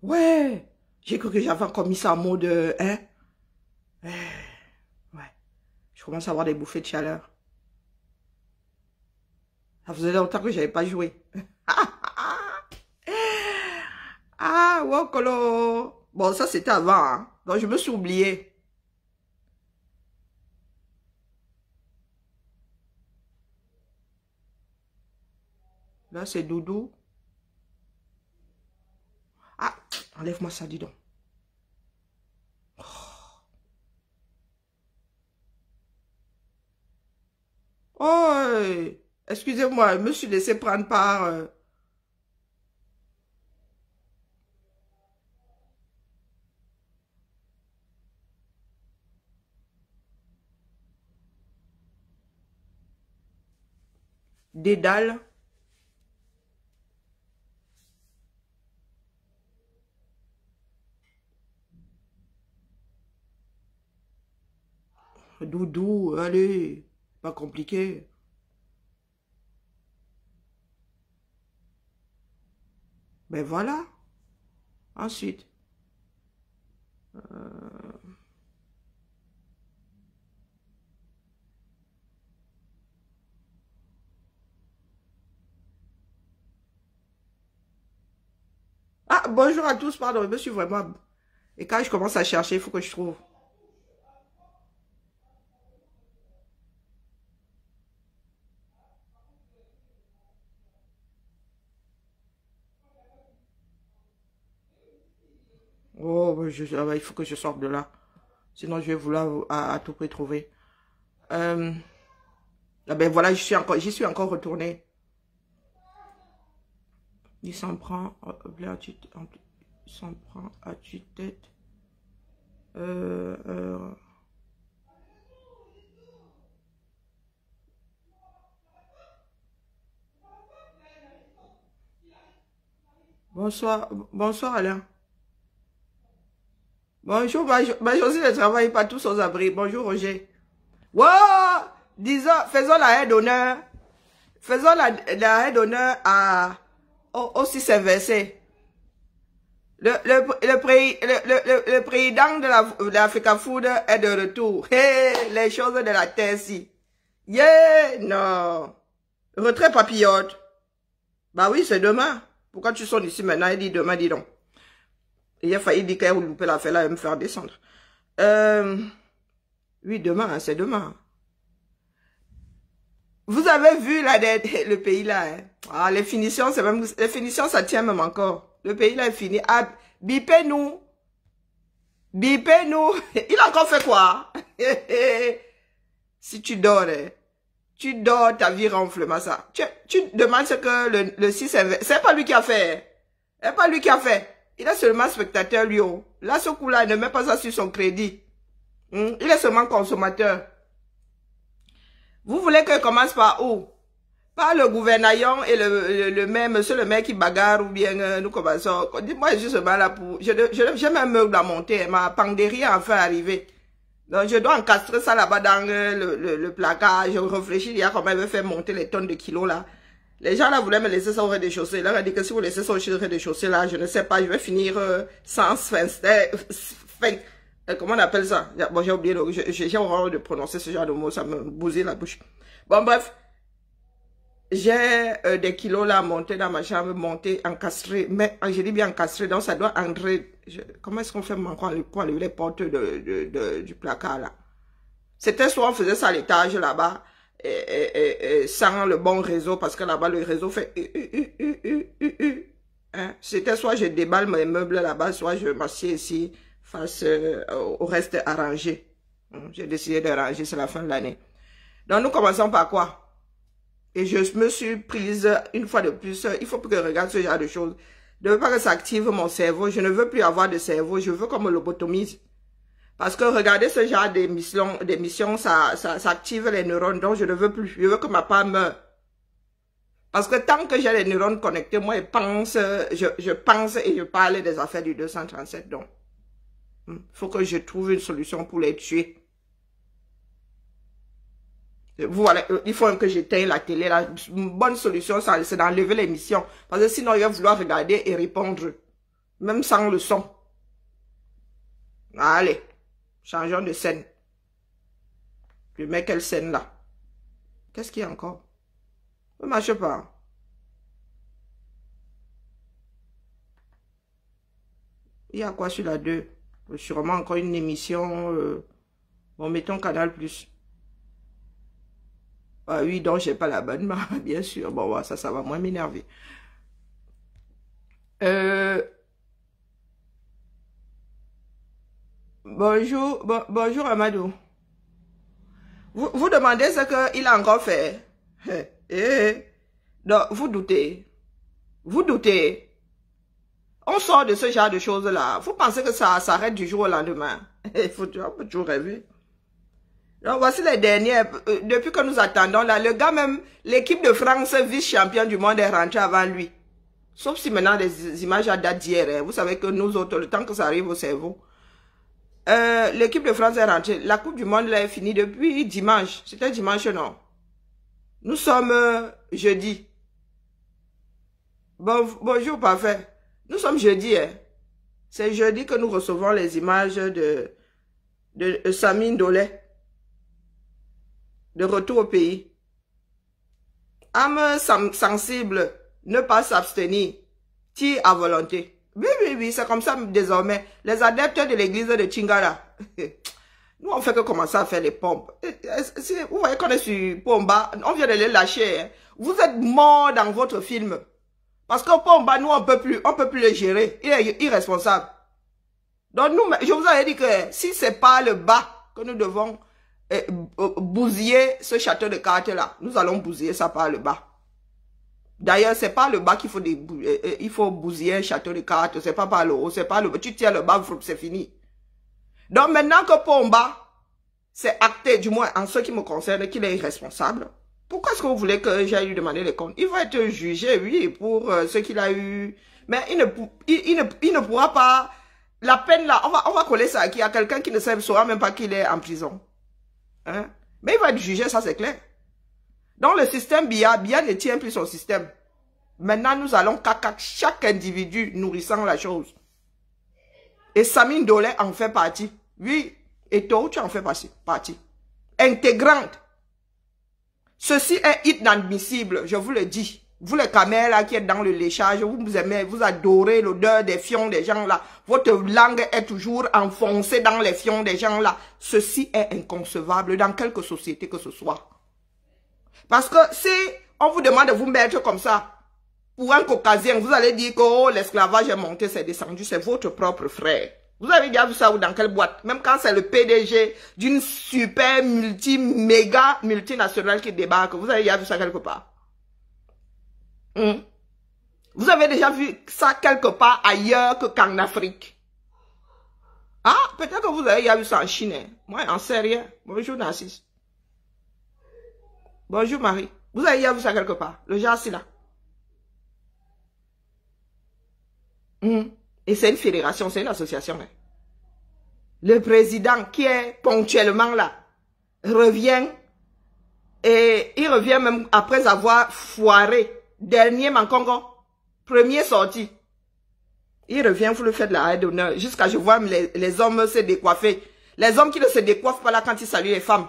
Ouais. J'ai cru que j'avais encore mis ça en mode... hein? Ouais. Je commence à avoir des bouffées de chaleur. Ça faisait longtemps que je n'avais pas joué. Ah, Wokolo. Bon, ça c'était avant. Hein? Donc je me suis oublié. Là, c'est Doudou. Ah, enlève-moi ça, dis donc. Oh, excusez-moi, je me suis laissé prendre par... Dédale. Doudou, allez, pas compliqué. Ben voilà. Ensuite. Ah, bonjour à tous, pardon, je me suis vraiment... Et quand je commence à chercher, il faut que je trouve. Oh, il faut que je sorte de là. Sinon, je vais vouloir à tout prix trouver. Ah ben voilà, j'y suis encore retournée. Il s'en prend à tue-tête. Bonsoir, bonsoir Alain. Bonjour, Josie ne travaille pas tous aux abris. Bonjour Roger. Wow! Disons, faisons la haie d'honneur. Faisons la haie d'honneur au 6 inversé. Le président de l'Africa Food est de retour. Hey, les choses de la terre si. Yeah, non. Retrait papillote. Bah oui, c'est demain. Pourquoi tu sonnes ici maintenant? Il dit demain, dis donc. Il a failli dire qu'elle a loupé l'affaire là et me faire descendre. Oui, demain, hein, c'est demain. Vous avez vu là, le pays là. Hein? Ah, les finitions, c'est même, les finitions, ça tient même encore. Le pays là est fini. Ah, bipez-nous. Bipez-nous. Il a encore fait quoi? Si tu dors, hein, tu dors, ta vie ronfle, ça. Tu demandes ce que le 6 c'est pas lui qui a fait. C'est pas lui qui a fait. Il est seulement spectateur, lui. Oh. Là, ce coup-là, il ne met pas ça sur son crédit. Il est seulement consommateur. Vous voulez que je commence par où? Par le gouvernaillon et le maire, monsieur le maire qui bagarre ou bien nous commençons. Dites-moi, je suis seulement là pour... J'ai même un meuble à monter. Ma pandérie a enfin arrivé. Donc, je dois encastrer ça là-bas dans le placard. Je réfléchis, il y a comment il veut faire monter les tonnes de kilos là. Les gens là voulaient me laisser ça au rez-de-chaussée. Là, on a dit que si vous laissez ça au rez-de-chaussée là, je ne sais pas, je vais finir sans fin. Comment on appelle ça? Bon, j'ai oublié, j'ai horreur de prononcer ce genre de mots, ça me bousille la bouche. Bon, bref. J'ai des kilos là montés dans ma chambre, montés, encastrés. Mais je dis bien encastrés, donc ça doit entrer. Comment est-ce qu'on fait pour enlever les portes du placard là? C'était soit on faisait ça à l'étage là-bas, sans le bon réseau, parce que là-bas le réseau fait hein? C'était soit je déballe mes meubles là-bas, soit je m'assieds ici face au reste arrangé. J'ai décidé de ranger, c'est la fin de l'année. Donc nous commençons par quoi? Et je me suis prise une fois de plus, il faut que je regarde ce genre de choses. Je ne veux pas que ça active mon cerveau, je ne veux plus avoir de cerveau, je veux qu'on me lobotomise. Parce que regarder ce genre d'émissions, ça active les neurones, donc je ne veux plus. Je veux que ma part meure. Parce que tant que j'ai les neurones connectés, moi, je pense et je parle des affaires du 237. Donc, il faut que je trouve une solution pour les tuer. Voilà, il faut que j'éteigne la télé. Une bonne solution, c'est d'enlever l'émission. Parce que sinon, il va vouloir regarder et répondre. Même sans le son. Allez, changeons de scène. Je mets quelle scène là? Qu'est-ce qu'il y a encore? Ça ne marche pas. Il y a quoi sur la 2? Sûrement encore une émission. Bon, mettons Canal+. Ah oui, donc j'ai pas l'abonnement, bien sûr. Bon, ça va moins m'énerver. Bonjour, bonjour Amadou. Vous demandez ce qu'il a encore fait. Donc, vous doutez. Vous doutez. On sort de ce genre de choses-là. Vous pensez que ça s'arrête du jour au lendemain. On peut toujours rêver. Donc, voici les dernières. Depuis que nous attendons, là, le gars même, l'équipe de France, vice-champion du monde, est rentrée avant lui. Sauf si maintenant les images datent d'hier. Hein. Vous savez que nous autres, le temps que ça arrive au cerveau. L'équipe de France est rentrée. La Coupe du Monde là, est finie depuis dimanche. C'était dimanche, non? Nous sommes jeudi. Bonjour, parfait. Nous sommes jeudi. Hein. C'est jeudi que nous recevons les images de Samy Ndola. De retour au pays. Âme sensible, ne pas s'abstenir. Tire à volonté. Oui, c'est comme ça désormais. Les adeptes de l'église de Chingara. Nous, on fait que commencer à faire les pompes. Vous voyez qu'on est sur Pomba, on vient de les lâcher. Hein. Vous êtes morts dans votre film. Parce que Pomba, nous, on peut plus le gérer. Il est irresponsable. Donc, nous, je vous avais dit que si c'est pas le bas que nous devons bousiller ce château de cartes là, nous allons bousiller ça par le bas. D'ailleurs, c'est pas le bas qu'il faut il faut bousiller un château de cartes, c'est pas par le haut, c'est pas le bas. Tu tiens le bas, c'est fini. Donc maintenant que Pomba, c'est acté, du moins en ce qui me concerne, qu'il est irresponsable, pourquoi est-ce que vous voulez que j'aille lui demander les comptes? Il va être jugé, oui, pour ce qu'il a eu. Mais il ne pourra pas. La peine là, on va coller ça à qui? À quelqu'un qui ne saura même pas qu'il est en prison. Hein? Mais il va être jugé, ça c'est clair. Donc le système Biya ne tient plus son système. Maintenant, nous allons caca chaque individu nourrissant la chose. Et Samy Ndola en fait partie. Oui, et toi, tu en fais partie. Intégrante. Ceci est inadmissible, je vous le dis. Vous les caméras là qui êtes dans le léchage, vous aimez, vous adorez l'odeur des fions des gens là. Votre langue est toujours enfoncée dans les fions des gens là. Ceci est inconcevable dans quelque société que ce soit. Parce que si on vous demande de vous mettre comme ça, pour un caucasien, vous allez dire que oh, l'esclavage est monté, c'est descendu, c'est votre propre frère. Vous avez déjà vu ça ou dans quelle boîte? Même quand c'est le PDG d'une super méga multinationale qui débarque, vous avez déjà vu ça quelque part? Vous avez déjà vu ça quelque part ailleurs qu'en Afrique? Ah, peut-être que vous avez déjà vu ça en Chine. Moi, j'en sais rien. Bonjour Narcisse. Bonjour Marie. Vous avez déjà vu ça quelque part? Le genre c'est là. Et c'est une fédération, c'est une association. Hein. Le président qui est ponctuellement là revient et il revient même après avoir foiré. Dernier Mankongo, premier sorti. Il revient, vous le faites la haie d'honneur. Jusqu'à je vois les hommes se décoiffer. Les hommes qui ne se décoiffent pas là quand ils saluent les femmes.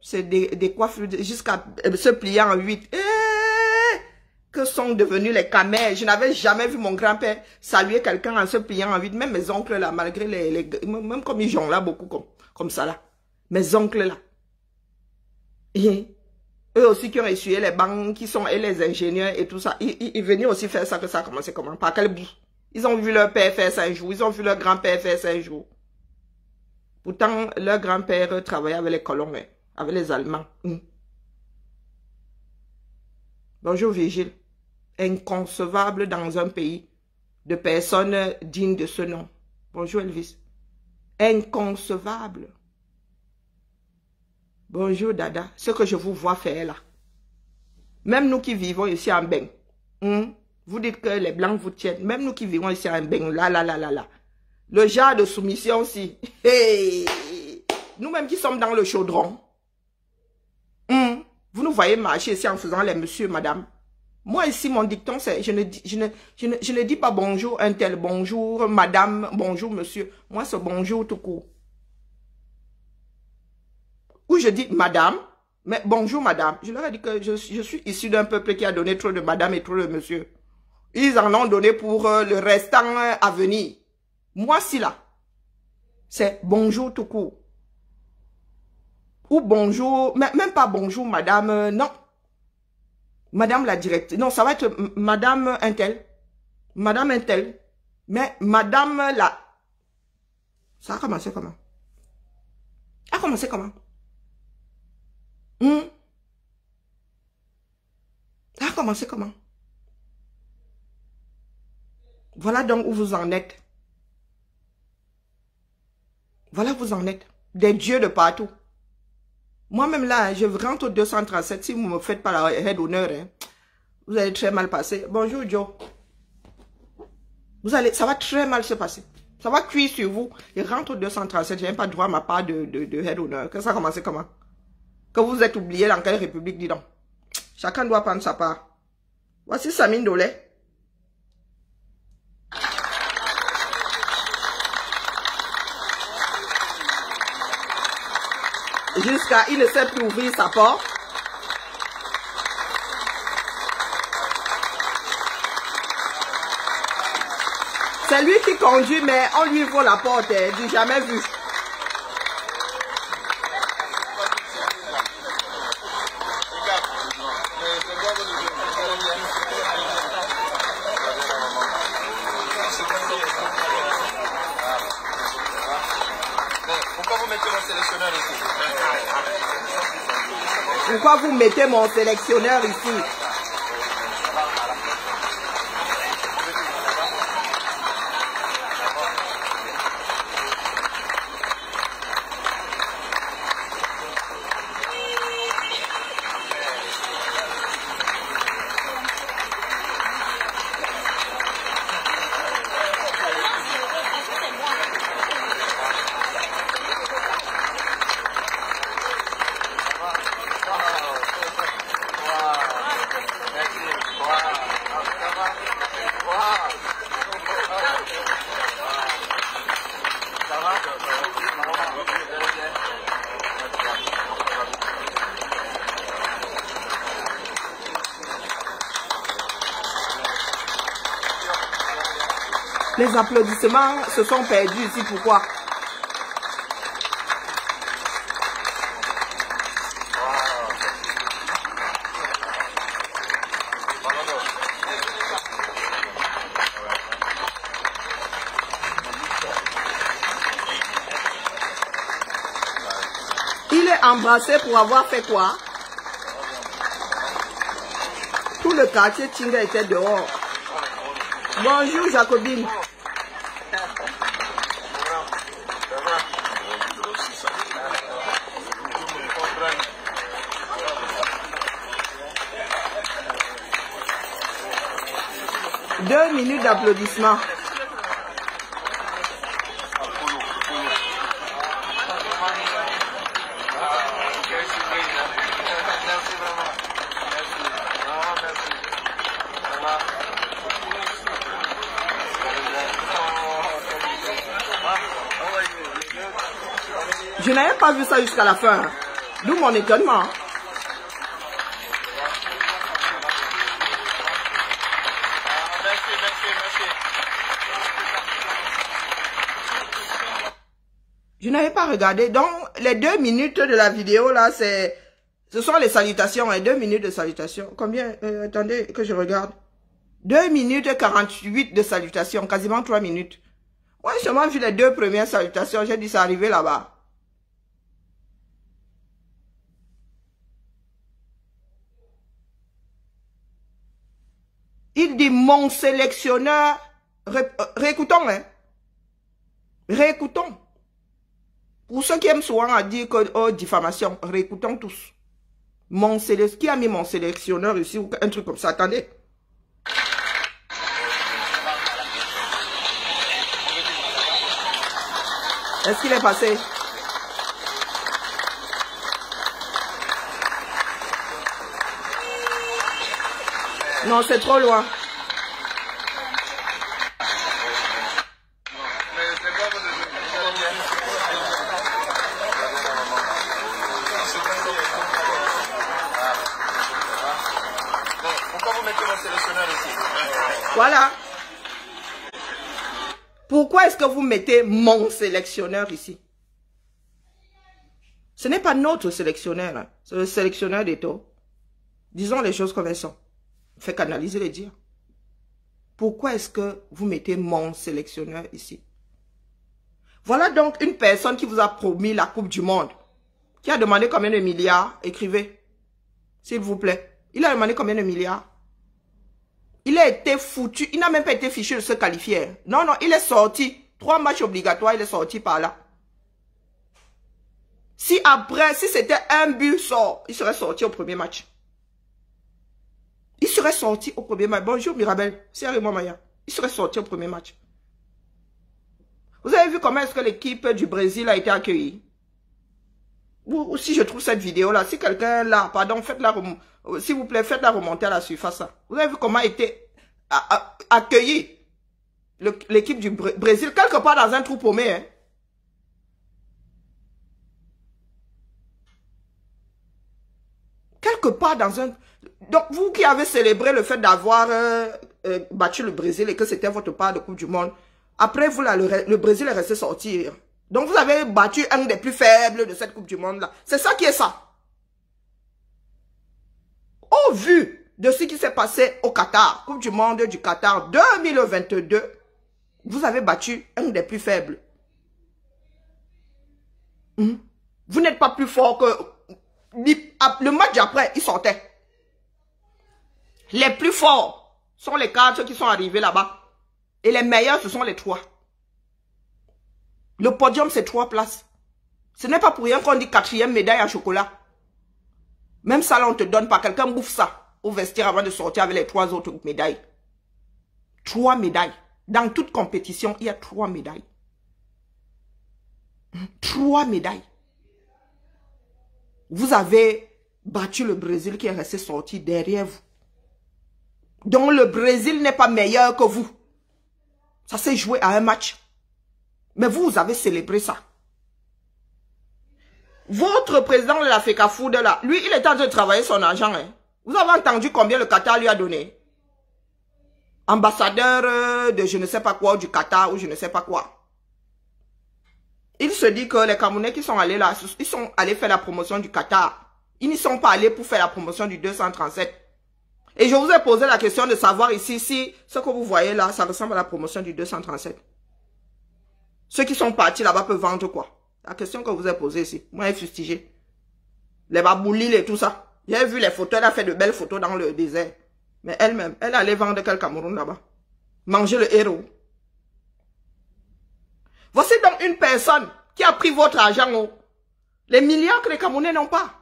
Se décoiffent jusqu'à se plier en 8. Que sont devenus les camels? Je n'avais jamais vu mon grand-père saluer quelqu'un en se pliant en 8. Même mes oncles là, malgré même comme ils jonglent là beaucoup comme ça là. Mes oncles là. Et eux aussi qui ont essuyé les bancs, qui sont et les ingénieurs et tout ça. Ils venaient aussi faire ça, que ça a commencé comment? Par quel bout? Ils ont vu leur père faire ça un jour. Ils ont vu leur grand-père faire ça un jour. Pourtant, leur grand-père travaillait avec les colons, avec les Allemands. Bonjour Virgile. Inconcevable dans un pays de personnes dignes de ce nom. Bonjour Elvis. Inconcevable. Bonjour Dada. Ce que je vous vois faire là. Même nous qui vivons ici en Beng. Vous dites que les Blancs vous tiennent. Même nous qui vivons ici en Beng. Là. Le genre de soumission aussi. Hey. Nous-mêmes qui sommes dans le chaudron. Vous nous voyez marcher ici en faisant les monsieur, madame. Moi, ici, mon dicton, c'est, je ne dis pas bonjour un tel, bonjour madame, bonjour monsieur. Moi, c'est bonjour tout court. Ou je dis madame, mais bonjour madame. Je leur ai dit que je suis issu d'un peuple qui a donné trop de madame et trop de monsieur. Ils en ont donné pour le restant à venir. Moi, si là, c'est bonjour tout court. Ou bonjour, même pas bonjour madame, non. Madame la directrice. Non, ça va être madame un tel. Madame un tel. Mais madame la... Ça a commencé comment? Ça a commencé comment? Ça a commencé comment? Voilà donc où vous en êtes. Voilà où vous en êtes. Des dieux de partout. Moi-même là, je rentre au 237. Si vous ne me faites pas la head d'honneur, hein, vous allez très mal passer. Bonjour Joe. Ça va très mal se passer. Ça va cuire sur vous. Je rentre au 237. Je n'ai pas droit à ma part de head d'honneur. Que ça a commencé comment? Que vous êtes oublié dans quelle république, dis donc. Chacun doit prendre sa part. Voici Samine Dolé. Jusqu'à il ne sait plus ouvrir sa porte. C'est lui qui conduit, mais on lui ouvre la porte. Du jamais vu. Pourquoi vous mettez mon sélectionneur ici? Les applaudissements se sont perdus ici. Pourquoi? Il est embrassé pour avoir fait quoi? Tout le quartier Tinga était dehors. Bonjour Jacobine. Deux minutes d'applaudissements. Je n'avais pas vu ça jusqu'à la fin. D'où mon étonnement. Je n'avais pas regardé. Donc, les 2 minutes de la vidéo, là, ce sont les salutations. 2 minutes de salutations. Combien? Attendez que je regarde. 2 minutes 48 de salutations. Quasiment 3 minutes. Moi, j'ai seulement vu les 2 premières salutations. J'ai dit, c'est arrivé là-bas. Il dit, mon sélectionneur, réécoutons, hein. Réécoutons. Pour ceux qui aiment souvent à dire que, oh, diffamation, réécoutons tous. Mon sélectionneur, qui a mis mon sélectionneur ici, ou un truc comme ça, attendez. Est-ce qu'il est passé? Non, c'est trop loin. Pourquoi vous mettez mon sélectionneur ici? Voilà. Pourquoi est-ce que vous mettez mon sélectionneur ici? Ce n'est pas notre sélectionneur, hein. C'est le sélectionneur d'Eto. Disons les choses comme elles sont. Fait qu'analyser les dires. Pourquoi est-ce que vous mettez mon sélectionneur ici? Voilà donc une personne qui vous a promis la Coupe du Monde. Qui a demandé combien de milliards? Écrivez. S'il vous plaît. Il a demandé combien de milliards? Il a été foutu. Il n'a même pas été fichu de se qualifier. Non, non, il est sorti. 3 matchs obligatoires, il est sorti par là. Si après, si c'était un but sort, il serait sorti au premier match. Il serait sorti au premier match. Bonjour Mirabel, c'est Arimo Maya. Il serait sorti au premier match. Vous avez vu comment est-ce que l'équipe du Brésil a été accueillie? Ou si je trouve cette vidéo-là, si quelqu'un là, pardon, faites-la, s'il vous plaît, faites-la remonter à la surface. Là. Vous avez vu comment a été accueillie l'équipe du Brésil, quelque part dans un trou paumé. Hein? Quelque part dans un... Donc, vous qui avez célébré le fait d'avoir battu le Brésil et que c'était votre part de Coupe du Monde, après vous, là, le Brésil est resté sortir. Donc, vous avez battu un des plus faibles de cette Coupe du Monde-là. C'est ça qui est ça. Au vu de ce qui s'est passé au Qatar, Coupe du Monde du Qatar 2022, vous avez battu un des plus faibles. Vous n'êtes pas plus fort que... Le match après, ils sortaient. Les plus forts sont les 4 qui sont arrivés là-bas. Et les meilleurs, ce sont les 3. Le podium, c'est 3 places. Ce n'est pas pour rien qu'on dit 4e médaille à chocolat. Même ça, là, on te donne pas. Quelqu'un bouffe ça au vestiaire avant de sortir avec les 3 autres médailles. 3 médailles. Dans toute compétition, il y a 3 médailles. 3 médailles. Vous avez battu le Brésil qui est resté sorti derrière vous. Donc le Brésil n'est pas meilleur que vous. Ça s'est joué à un match. Mais vous avez célébré ça. Votre président de la FECAFOOT, là, lui, il est en train de travailler son argent. Hein. Vous avez entendu combien le Qatar lui a donné? Ambassadeur de je ne sais pas quoi, du Qatar ou je ne sais pas quoi. Il se dit que les Camerounais qui sont allés là, ils sont allés faire la promotion du Qatar. Ils n'y sont pas allés pour faire la promotion du 237. Et je vous ai posé la question de savoir ici si ce que vous voyez là, ça ressemble à la promotion du 237. Ceux qui sont partis là-bas peuvent vendre quoi? La question que vous ai posée ici. Moi, j'ai fustigé. Les baboulils et tout ça. J'ai vu les photos, elle a fait de belles photos dans le désert. Mais elle-même, elle allait vendre quel Cameroun là-bas? Manger le héros. Voici donc une personne qui a pris votre argent. Oh. Les milliards que les Camerounais n'ont pas.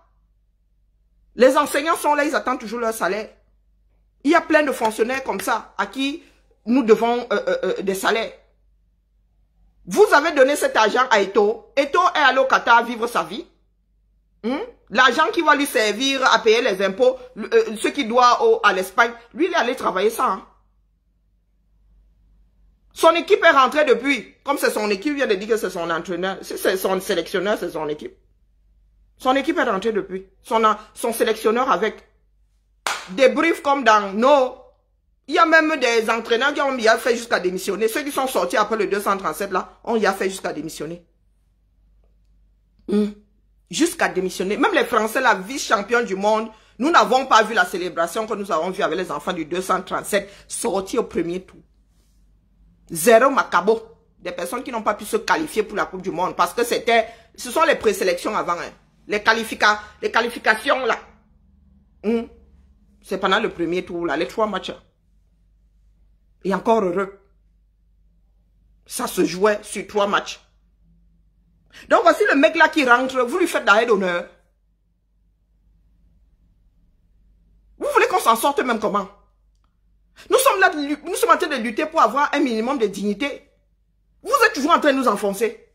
Les enseignants sont là, ils attendent toujours leur salaire. Il y a plein de fonctionnaires comme ça à qui nous devons des salaires. Vous avez donné cet argent à Eto. Eto est allé au Qatar vivre sa vie. L'argent qui va lui servir à payer les impôts, ce qu'il doit à l'Espagne, lui il est allé travailler ça. Hein. Son équipe est rentrée depuis. Comme c'est son équipe, il vient de dire que c'est son entraîneur. C'est son sélectionneur, c'est son équipe. Son équipe est rentrée depuis. Son sélectionneur avec des briefs comme dans nos... Il y a même des entraîneurs qui ont y a fait jusqu'à démissionner. Ceux qui sont sortis après le 237 là, on y a fait jusqu'à démissionner. Jusqu'à démissionner. Même les Français, la vice-champion du monde, nous n'avons pas vu la célébration que nous avons vue avec les enfants du 237 sortis au premier tour. 0 macabo. Des personnes qui n'ont pas pu se qualifier pour la Coupe du Monde parce que ce sont les présélections avant. Hein. Les qualifications là. C'est pendant le premier tour là, les 3 matchs. Et encore heureux. Ça se jouait sur 3 matchs. Donc voici le mec là qui rentre, vous lui faites l'arrêt d'honneur. Vous voulez qu'on s'en sorte même comment? Nous sommes là, nous sommes en train de lutter pour avoir un minimum de dignité. Vous êtes toujours en train de nous enfoncer.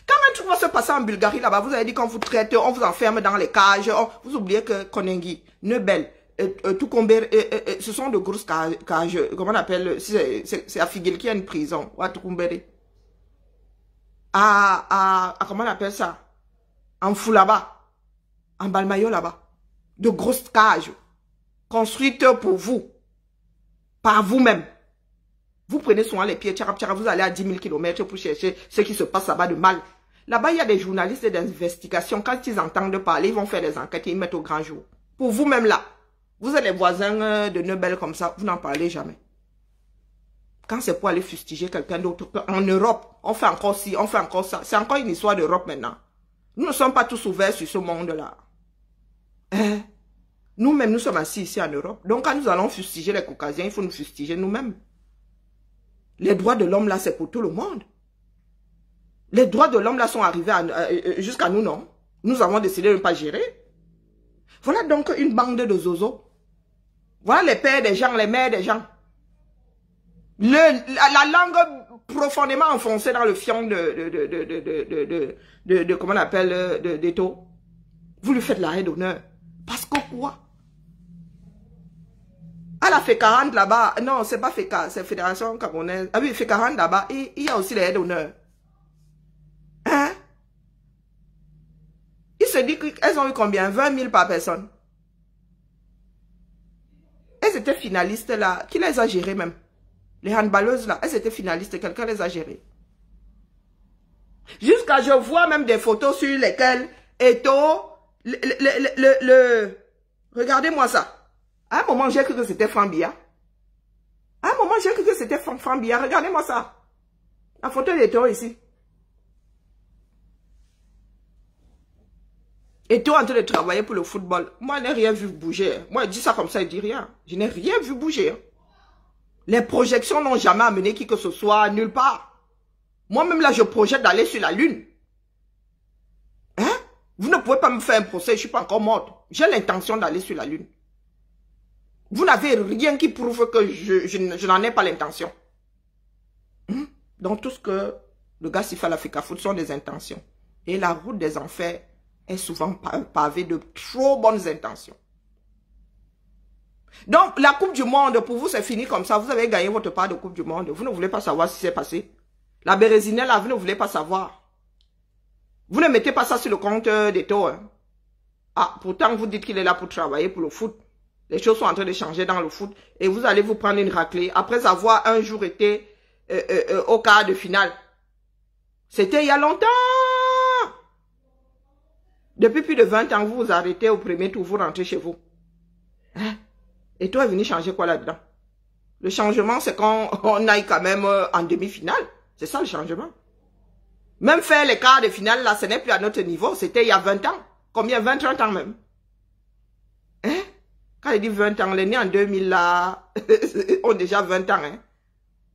Quand un truc va se passer en Bulgarie là-bas, vous avez dit qu'on vous traite, on vous enferme dans les cages, vous oubliez que Konengi, Nebel, ce sont de grosses cages, comment on appelle, c'est à Figuel qui a une prison, ou à Tukumbere. Comment on appelle ça? En Fou là-bas, en Balmayo là-bas. De grosses cages, construites pour vous, par vous-même. Vous prenez souvent les pieds, vous allez à 10 000 km pour chercher ce qui se passe là-bas de mal. Là-bas, il y a des journalistes d'investigation. Quand ils entendent parler, ils vont faire des enquêtes et ils mettent au grand jour. Pour vous-même là, vous êtes les voisins de Nebel comme ça, vous n'en parlez jamais. Quand c'est pour aller fustiger quelqu'un d'autre, en Europe, on fait encore ci, on fait encore ça. C'est encore une histoire d'Europe maintenant. Nous ne sommes pas tous ouverts sur ce monde-là. Nous-mêmes, nous sommes assis ici en Europe. Donc, quand nous allons fustiger les Caucasiens, il faut nous fustiger nous-mêmes. Les droits de l'homme, là, c'est pour tout le monde. Les droits de l'homme, là, sont arrivés jusqu'à nous, non? Nous avons décidé de ne pas gérer. Voilà donc une bande de zozos. Voilà les pères des gens, les mères des gens. La langue profondément enfoncée dans le fion comment on appelle, d'Eto. Vous lui faites l'arrêt d'honneur. Parce que quoi? À la FECARANT là-bas, non, c'est pas FECA, c'est Fédération Camerounaise. Ah oui, FECARANT là-bas, il y a aussi les aides d'honneur. Hein? Il se dit qu'elles ont eu combien? 20 000 par personne. Elles étaient finalistes là. Qui les a gérées même? Les handballeuses là, elles étaient finalistes, quelqu'un les a gérées. Jusqu'à je vois même des photos sur lesquelles Eto, regardez-moi ça. À un moment, j'ai cru que c'était Fambia. À un moment, j'ai cru que c'était Fambia. Regardez-moi ça. La photo d'Eto ici. Eto en train de travailler pour le football. Moi, je n'ai rien vu bouger. Moi, je dis ça comme ça, je dis rien. Je n'ai rien vu bouger. Les projections n'ont jamais amené qui que ce soit nulle part. Moi-même, là, je projette d'aller sur la Lune. Hein? Vous ne pouvez pas me faire un procès, je ne suis pas encore morte. J'ai l'intention d'aller sur la Lune. Vous n'avez rien qui prouve que je n'en ai pas l'intention. Donc, tout ce que le gars s'y fait à l'Africa Foot sont des intentions. Et la route des enfers est souvent pavée de trop bonnes intentions. Donc, la Coupe du Monde, pour vous, c'est fini comme ça. Vous avez gagné votre part de Coupe du Monde. Vous ne voulez pas savoir ce qui s'est passé. La Bérézinelle, là, vous ne voulez pas savoir. Vous ne mettez pas ça sur le compte d'Eto. Hein. Ah, pourtant, vous dites qu'il est là pour travailler pour le foot. Les choses sont en train de changer dans le foot. Et vous allez vous prendre une raclée. Après avoir un jour été au quart de finale. C'était il y a longtemps. Depuis plus de 20 ans, vous vous arrêtez au premier tour, vous rentrez chez vous. Hein? Et toi, est venu changer quoi là-dedans? Le changement, c'est quand on aille quand même en demi-finale. C'est ça le changement. Même faire les quarts de finale, là, ce n'est plus à notre niveau. C'était il y a 20 ans. Combien? 20, 30 ans même. Hein? Quand il dit 20 ans, les nés en 2000, là, ont déjà 20 ans. Hein?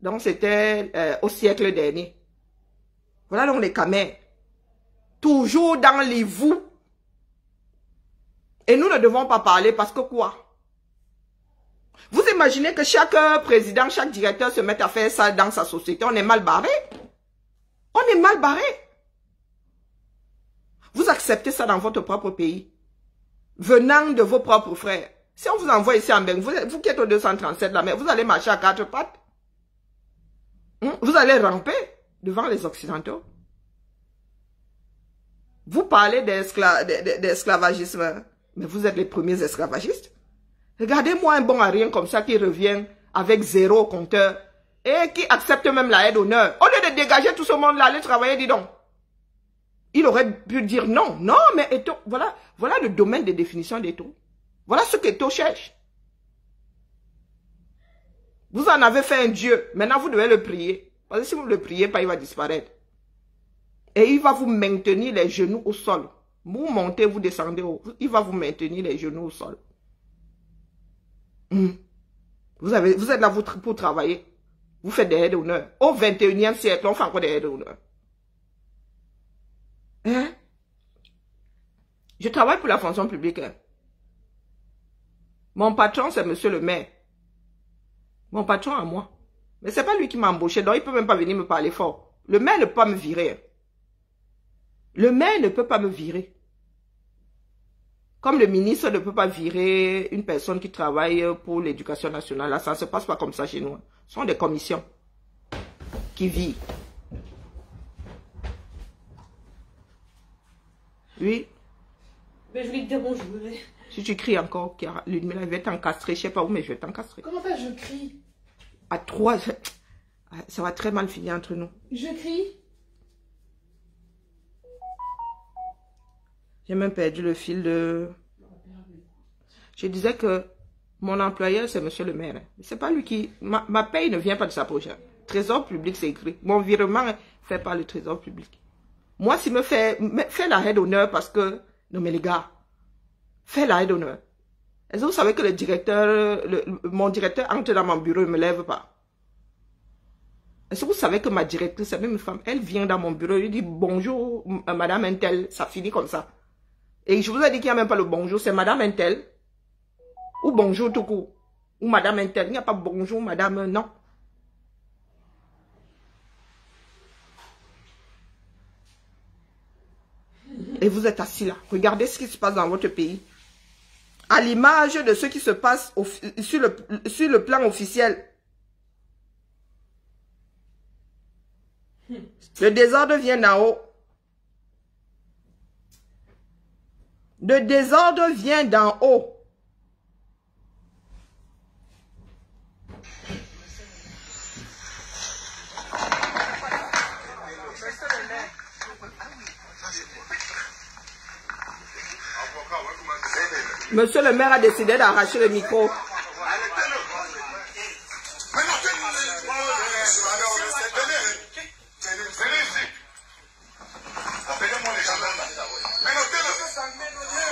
Donc, c'était au siècle dernier. Voilà donc les Camers. Toujours dans les vous. Et nous ne devons pas parler parce que quoi? Vous imaginez que chaque président, chaque directeur se mette à faire ça dans sa société. On est mal barré. On est mal barré. Vous acceptez ça dans votre propre pays. Venant de vos propres frères. Si on vous envoie ici en Beng, vous qui êtes au 237 là, mais vous allez marcher à quatre pattes. Vous allez ramper devant les Occidentaux. Vous parlez d'esclavagisme, mais vous êtes les premiers esclavagistes. Regardez-moi un bon à rien comme ça qui revient avec 0 au compteur et qui accepte même la aide d'honneur. Au lieu de dégager tout ce monde-là, aller travailler, dis donc. Il aurait pu dire non. Non, mais Eto, voilà le domaine de définition d'Eto. Voilà ce qu'Eto cherche. Vous en avez fait un Dieu. Maintenant, vous devez le prier. Parce que si vous ne le priez pas, il va disparaître. Et il va vous maintenir les genoux au sol. Vous montez, vous descendez haut. Il va vous maintenir les genoux au sol. Vous êtes là pour travailler. Vous faites des aides d'honneur. Au 21e siècle, on fait encore des aides d'honneur. Hein? Je travaille pour la fonction publique. Hein? Mon patron, c'est monsieur le maire. Mon patron à moi. Mais c'est pas lui qui m'a embauché, donc il peut même pas venir me parler fort. Le maire ne peut pas me virer. Le maire ne peut pas me virer. Comme le ministre ne peut pas virer une personne qui travaille pour l'éducation nationale, là, ça ne se passe pas comme ça chez nous. Ce sont des commissions qui vivent. Oui. Mais je voulais te dire bonjour. Si tu cries encore, Ludmila, je vais t'encastrer. Je ne sais pas où, mais je vais t'encastrer. Comment ça, je crie? À 3, ça va très mal finir entre nous. Je crie? J'ai même perdu le fil de... Je disais que mon employeur, c'est monsieur le maire. C'est pas lui qui... Ma paye ne vient pas de sa poche. Trésor public, c'est écrit. Mon virement est fait par le trésor public. Moi, s'il me fait l'arrêt d'honneur parce que... Non, mais les gars, fais l'arrêt d'honneur. Est-ce que vous savez que le directeur, mon directeur entre dans mon bureau, il ne me lève pas? Est-ce que vous savez que ma directrice, c'est même une femme, elle vient dans mon bureau, elle dit bonjour, madame Intel, ça finit comme ça. Et je vous ai dit qu'il n'y a même pas le bonjour, c'est madame Intel. Ou bonjour tout court. Ou madame Intel. Il n'y a pas bonjour, madame, non. Et vous êtes assis là. Regardez ce qui se passe dans votre pays. À l'image de ce qui se passe sur le plan officiel. Le désordre vient d'en haut. Le désordre vient d'en haut. Monsieur le maire a décidé d'arracher le micro.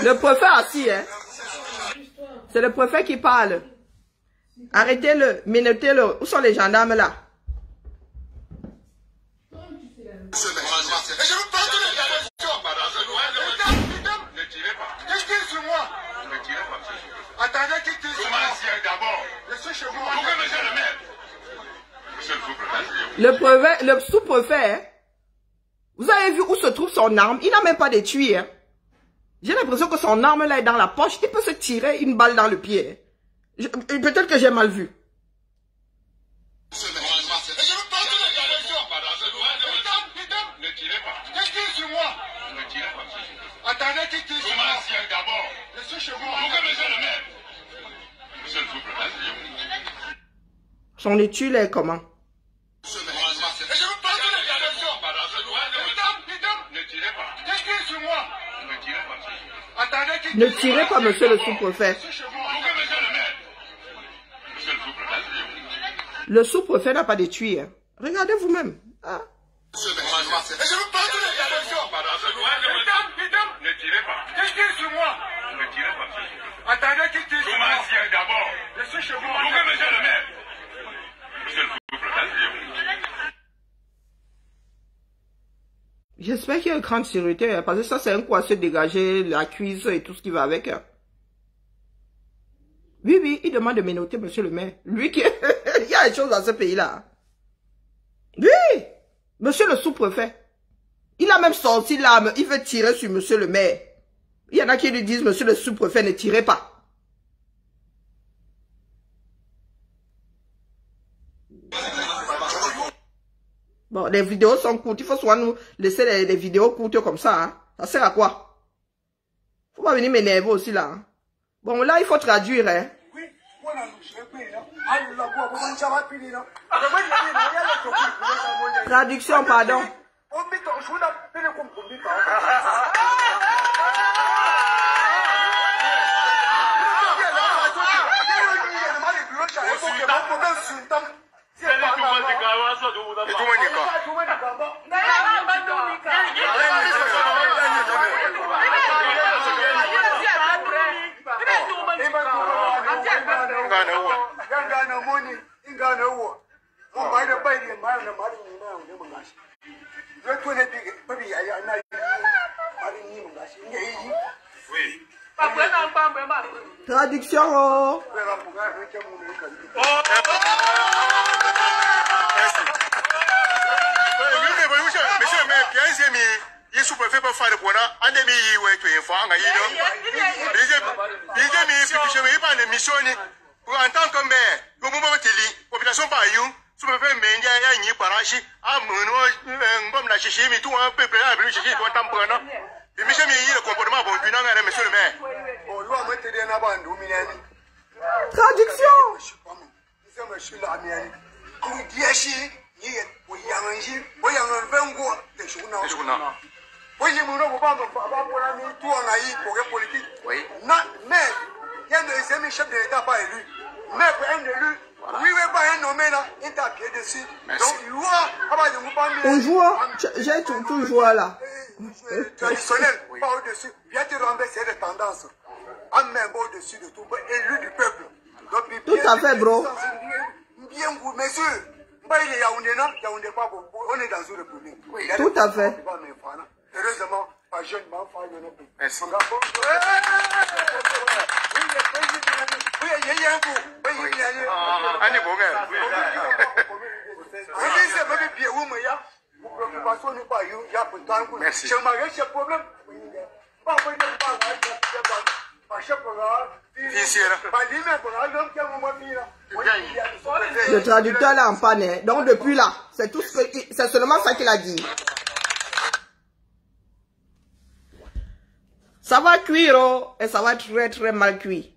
Le préfet assis, hein. C'est le préfet qui parle. Arrêtez-le, menotez-le. Où sont les gendarmes là? Le sous-préfet, hein? Vous avez vu où se trouve son arme? Il n'a même pas d'étui, hein? J'ai l'impression que son arme là est dans la poche. Il peut se tirer une balle dans le pied. Peut-être que j'ai mal vu. Son étui là est comment? Ne tirez pas, monsieur le sous-préfet. Le sous-préfet n'a pas d'étui. Hein. Regardez vous-même. Ah. J'espère qu'il y a une grande sécurité, parce que ça c'est un coup à se dégager la cuisse et tout ce qui va avec. Oui, oui, il demande de menotter monsieur le maire. Lui qui... il y a des choses dans ce pays-là. Oui, monsieur le sous-préfet. Il a même sorti l'arme, il veut tirer sur monsieur le maire. Il y en a qui lui disent, monsieur le sous-préfet, ne tirez pas. Bon, les vidéos sont courtes. Il faut soit nous laisser les vidéos courtes comme ça. Hein. Ça sert à quoi? Faut pas venir m'énerver aussi là. Hein. Bon, là, il faut traduire. Hein. Traduction, pardon. Traduction. Oh. Monsieur le maire, bien aimé. il sous-préfet pour faire le point là, en demi, ouais, tu es fort, il y a une mission en tant que maire, le moment où population par you, sous-préfet, mais il y a une parachi, à mon comme la chichi, mais tout un peu près à lui, chichi, tout un temps. Et Michel, il y a le comportement bon, tu n'as rien, monsieur le maire. On doit mettre des nabans, dominés. Traduction. Monsieur l'ami, vous dites, vous y avez un oui, je me rends pas tout en Haïti pour les politiques. Oui. Mais, il y a des chefs de l'État pas élus. Mais un élu, oui, pas un nommé là, il t'a pied dessus. Donc, il voit, on joue, j'ai tout joué là. Traditionnel, pas au-dessus. Viens te renverser les tendances. En même au-dessus de tout, élu du peuple. Donc, tout à fait, bro. Bien, vous, messieurs. On est dans une république. Oui, tout à fait. Heureusement, pas jeune, mais enfin, il y en a plus. Merci. Le traducteur là en panne. Donc depuis là, c'est tout ce que c'est seulement ça qu'il a dit. Ça va cuire et ça va très très mal cuit.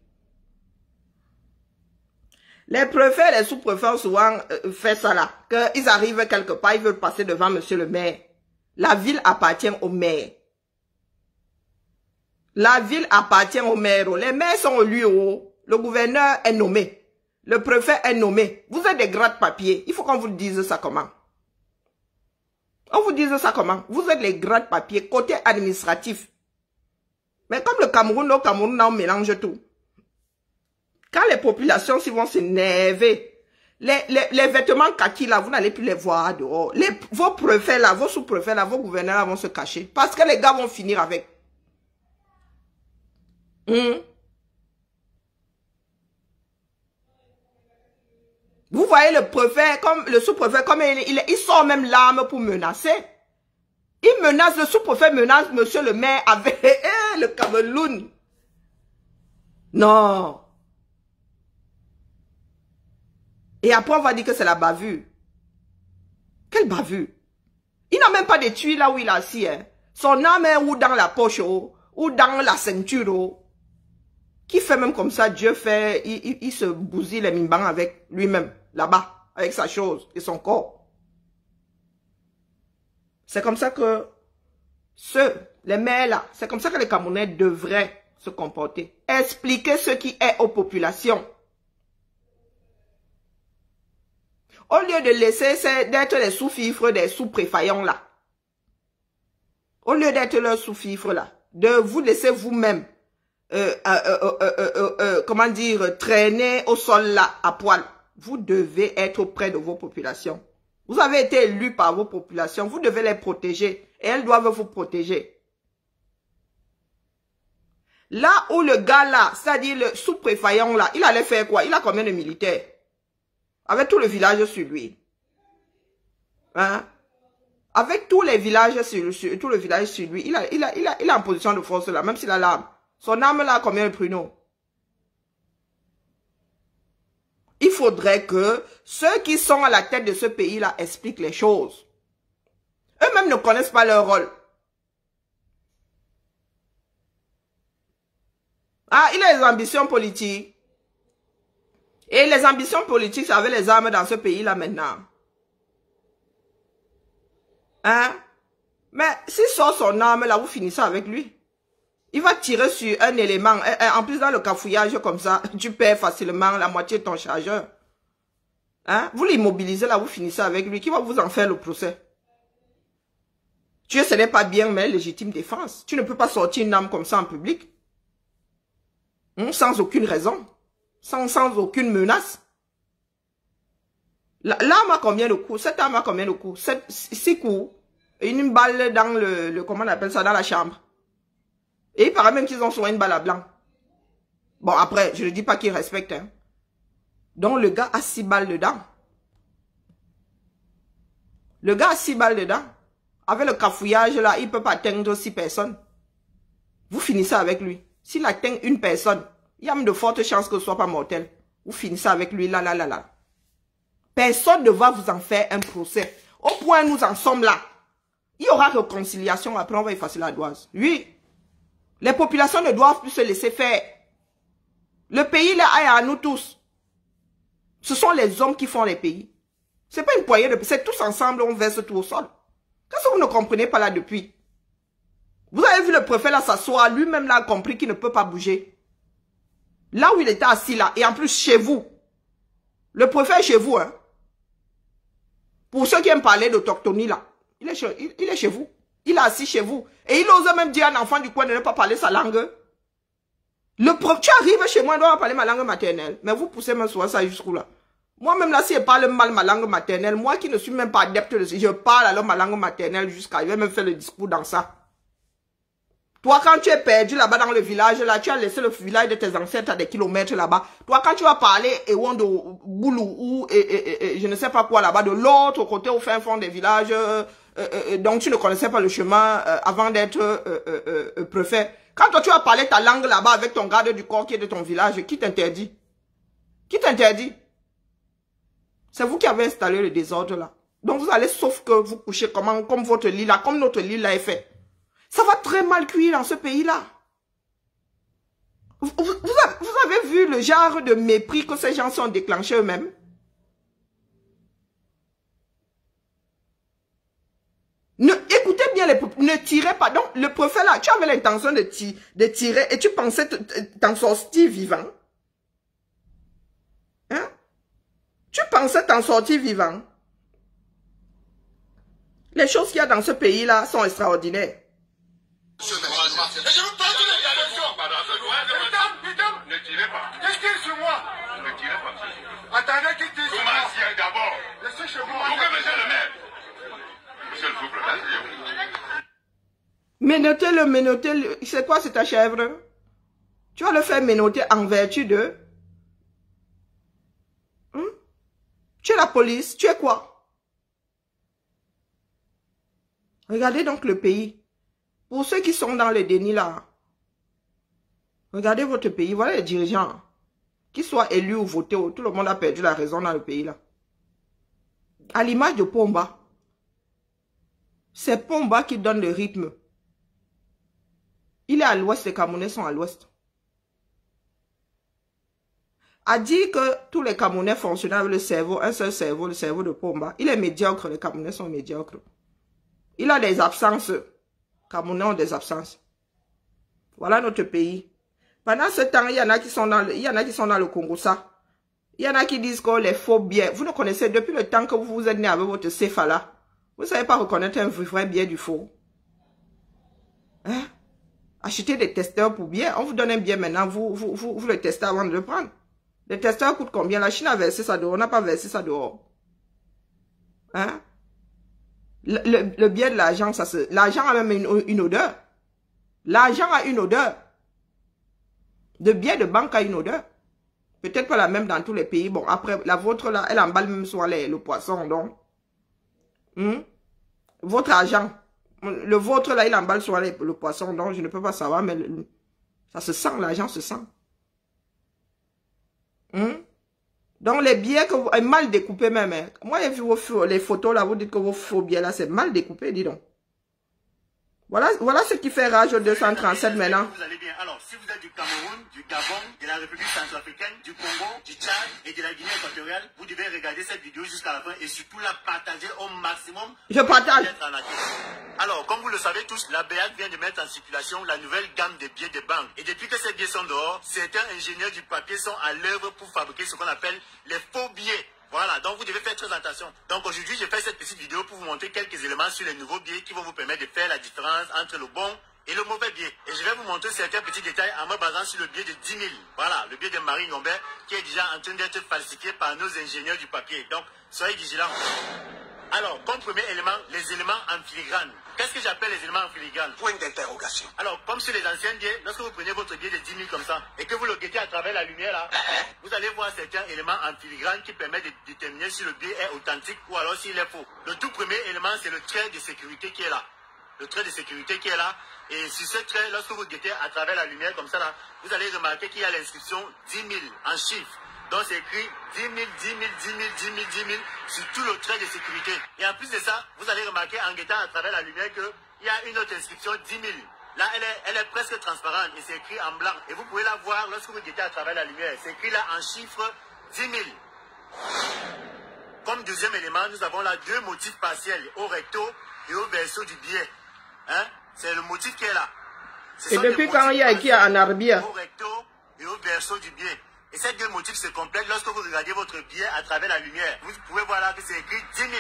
Les préfets, les sous-préfets ont souvent fait ça là. Qu'ils arrivent quelque part, ils veulent passer devant monsieur le maire. La ville appartient au maire. La ville appartient au maire. Les maires sont élus. Le gouverneur est nommé. Le préfet est nommé. Vous êtes des gratte-papiers. Il faut qu'on vous dise ça comment. On vous dise ça comment. Vous êtes les gratte-papiers côté administratif. Mais comme le Cameroun, on mélange tout. Quand les populations vont s'énerver, les vêtements kaki là, vous n'allez plus les voir dehors. Vos préfets là, vos sous-préfets là, vos gouverneurs là vont se cacher. Parce que les gars vont finir avec. Vous voyez le préfet, comme le sous-préfet, comme il sort même l'arme pour menacer. Il menace, le sous-préfet menace monsieur le maire avec le Cameroun. Non. Et après, on va dire que c'est la bavure. Quelle bavure? Il n'a même pas de tuiles là où il est assis. Hein. Son arme est ou dans la poche, ou dans la ceinture. Qui fait même comme ça, Dieu fait, il se bousille les mimbans avec lui-même, là-bas, avec sa chose et son corps. C'est comme ça que les maires là, c'est comme ça que les Camerounais devraient se comporter. Expliquer ce qui est aux populations. Au lieu de laisser d'être les sous-fifres des sous-préfaillants là. Au lieu d'être leurs sous-fifres là. De vous laisser vous-même, comment dire, traîner au sol là, à poil. Vous devez être auprès de vos populations. Vous avez été élus par vos populations. Vous devez les protéger. Et elles doivent vous protéger. Là où le gars là, c'est-à-dire le sous-préfaillant là, il allait faire quoi? Il a combien de militaires? Avec tout le village sur lui. Hein? Avec tous les villages sur tout le village sur lui. Il est en position de force là, même s'il a l'arme. Son arme là, combien de pruneaux? Il faudrait que ceux qui sont à la tête de ce pays-là expliquent les choses. Eux-mêmes ne connaissent pas leur rôle. Ah, il a des ambitions politiques. Et les ambitions politiques, c'est avec les armes dans ce pays-là maintenant. Hein? Mais s'il sort son arme là, vous finissez avec lui. Il va tirer sur un élément. En plus, dans le cafouillage comme ça, tu perds facilement la moitié de ton chargeur. Hein? Vous l'immobilisez là, vous finissez avec lui. Qui va vous en faire le procès? Ce n'est pas bien, mais légitime défense. Tu ne peux pas sortir une arme comme ça en public. Sans aucune raison. Sans aucune menace. L'arme a combien de coups? Cette arme a combien de coups? 6 coups. Et une balle dans le comment on appelle ça, dans la chambre. Et il paraît même qu'ils ont souvent une balle à blanc. Bon, après, je ne dis pas qu'ils respectent. Hein. Donc, le gars a 6 balles dedans. Le gars a 6 balles dedans. avec le cafouillage là, il ne peut pas atteindre 6 personnes. Vous finissez avec lui. S'il atteint une personne, il y a même de fortes chances que ce ne soit pas mortel. Vous finissez avec lui, là. Personne ne va vous en faire un procès. Au point où nous en sommes là. Il y aura réconciliation, après on va effacer la doise. Oui. Les populations ne doivent plus se laisser faire. Le pays là est à nous tous. Ce sont les hommes qui font les pays. Ce n'est pas une poignée de... C'est tous ensemble, on verse tout au sol. Qu'est-ce que vous ne comprenez pas là depuis? Vous avez vu le préfet là s'asseoir, lui-même là a compris qu'il ne peut pas bouger. Là où il était assis là, et en plus chez vous. Le préfet est chez vous, hein. Pour ceux qui aiment parler d'autochtonie là, il est chez vous. Il est assis chez vous. Et il ose même dire à un enfant du coin de ne pas parler sa langue. Tu arrives chez moi, je dois parler ma langue maternelle. Mais vous poussez même souvent ça jusqu'où là. Moi-même là, si je parle mal ma langue maternelle, moi qui ne suis même pas adepte de ça, je parle alors ma langue maternelle jusqu'à... Je vais même faire le discours dans ça. Toi, quand tu es perdu là-bas dans le village, là, tu as laissé le village de tes ancêtres à des kilomètres là-bas. Toi, quand tu vas parler Ewondo, Boulou ou je ne sais pas quoi là-bas, de l'autre côté au fin fond des villages, donc tu ne connaissais pas le chemin avant d'être préfet. Quand toi, tu vas parler ta langue là-bas avec ton garde du corps qui est de ton village, qui t'interdit? Qui t'interdit? C'est vous qui avez installé le désordre là. Donc vous allez, sauf que vous couchez comme votre lit là, comme notre lit là est fait. Ça va très mal cuire dans ce pays-là. Vous avez vu le genre de mépris que ces gens sont déclenchés eux-mêmes? Écoutez bien, ne tirez pas. Donc, le préfet là, tu avais l'intention de tirer et tu pensais t'en sortir vivant. Hein? Tu pensais t'en sortir vivant. Les choses qu'il y a dans ce pays-là sont extraordinaires. Ne tirez pas. Qu'est-ce qu'il y a sur moi? Ne tirez pas. Attendez qu'il tire sur moi. D'abord. Laissez chez vous. Pourquoi monsieur le maire? Monsieur le couple, Ménotez-le. C'est quoi, c'est ta chèvre? Tu vas le faire ménoter en vertu de... Tu es la police, tu es quoi? Regardez donc le pays. Pour ceux qui sont dans le déni là, regardez votre pays, voilà les dirigeants. Qu'ils soient élus ou votés, tout le monde a perdu la raison dans le pays là. À l'image de Pomba. C'est Pomba qui donne le rythme. Il est à l'ouest, les Camerounais sont à l'ouest. A dit que tous les Camerounais fonctionnaient avec le cerveau, un seul cerveau, le cerveau de Pomba. Il est médiocre, les Camerounais sont médiocres. Il a des absences. Camerounais ont des absences. Voilà notre pays. Pendant ce temps, il y en a qui sont dans le Congo, ça. Il y en a qui disent que les faux billets, vous ne connaissez depuis le temps que vous êtes né avec votre céphala. Vous ne savez pas reconnaître un vrai billet du faux. Hein? Achetez des testeurs pour billets. On vous donne un billet maintenant, vous le testez avant de le prendre. Les testeurs coûtent combien? La Chine a versé ça dehors, on n'a pas versé ça dehors. Hein? Le billet de l'argent, l'argent a même une odeur. L'argent a une odeur. Le billet de banque a une odeur. Peut-être pas la même dans tous les pays. Bon, après, la vôtre là, elle emballe même soit le poisson, donc. Votre argent. Le vôtre là, il emballe soit le poisson, donc je ne peux pas savoir, mais ça se sent, l'argent se sent. Donc les billets que vous avez mal découpés même. Hein. Moi j'ai vu les photos là, vous dites que vos faux billets là c'est mal découpé, dis donc. Voilà ce qui fait rage au 237 maintenant. Vous allez bien. Alors, si vous êtes du Cameroun, du Gabon, de la République centrafricaine, du Congo, du Tchad et de la Guinée équatoriale, vous devez regarder cette vidéo jusqu'à la fin et surtout la partager au maximum. Je partage. Alors, comme vous le savez tous, la BEAC vient de mettre en circulation la nouvelle gamme de billets de banque. Et depuis que ces billets sont dehors, certains ingénieurs du papier sont à l'œuvre pour fabriquer ce qu'on appelle les faux billets. Voilà, donc vous devez faire très attention. Donc aujourd'hui, je fais cette petite vidéo pour vous montrer quelques éléments sur les nouveaux billets qui vont vous permettre de faire la différence entre le bon et le mauvais billet. Et je vais vous montrer certains petits détails en me basant sur le billet de 10 000. Voilà, le billet de Marie Ngombert qui est déjà en train d'être falsifié par nos ingénieurs du papier. Donc, soyez vigilants. Alors, comme premier élément, les éléments en filigrane. Qu'est-ce que j'appelle les éléments en filigrane? Point d'interrogation. Alors, comme sur les anciens billets, lorsque vous prenez votre billet de 10 000 comme ça, et que vous le guettez à travers la lumière là, vous allez voir certains éléments en filigrane qui permettent de déterminer si le billet est authentique ou alors s'il est faux. Le tout premier élément, c'est le trait de sécurité qui est là. Le trait de sécurité qui est là. Et sur ce trait, lorsque vous guettez à travers la lumière comme ça là, vous allez remarquer qu'il y a l'inscription 10 000 en chiffres. Donc c'est écrit 10 000, 10 000, 10 000, 10 000, 10 000 sur tout le trait de sécurité. Et en plus de ça, vous allez remarquer en guettant à travers la lumière qu'il y a une autre inscription 10 000. Là, elle est presque transparente et c'est écrit en blanc. Et vous pouvez la voir lorsque vous guettez à travers la lumière. C'est écrit là en chiffre 10 000. Comme deuxième élément, nous avons là deux motifs partiels, au recto et au verso du billet. Hein? C'est le motif qui est là. Et depuis quand il y a écrit en arabe? Au recto et au verso du billet. Et ces deux motifs se complètent lorsque vous regardez votre billet à travers la lumière. Vous pouvez voir là que c'est écrit 10 000.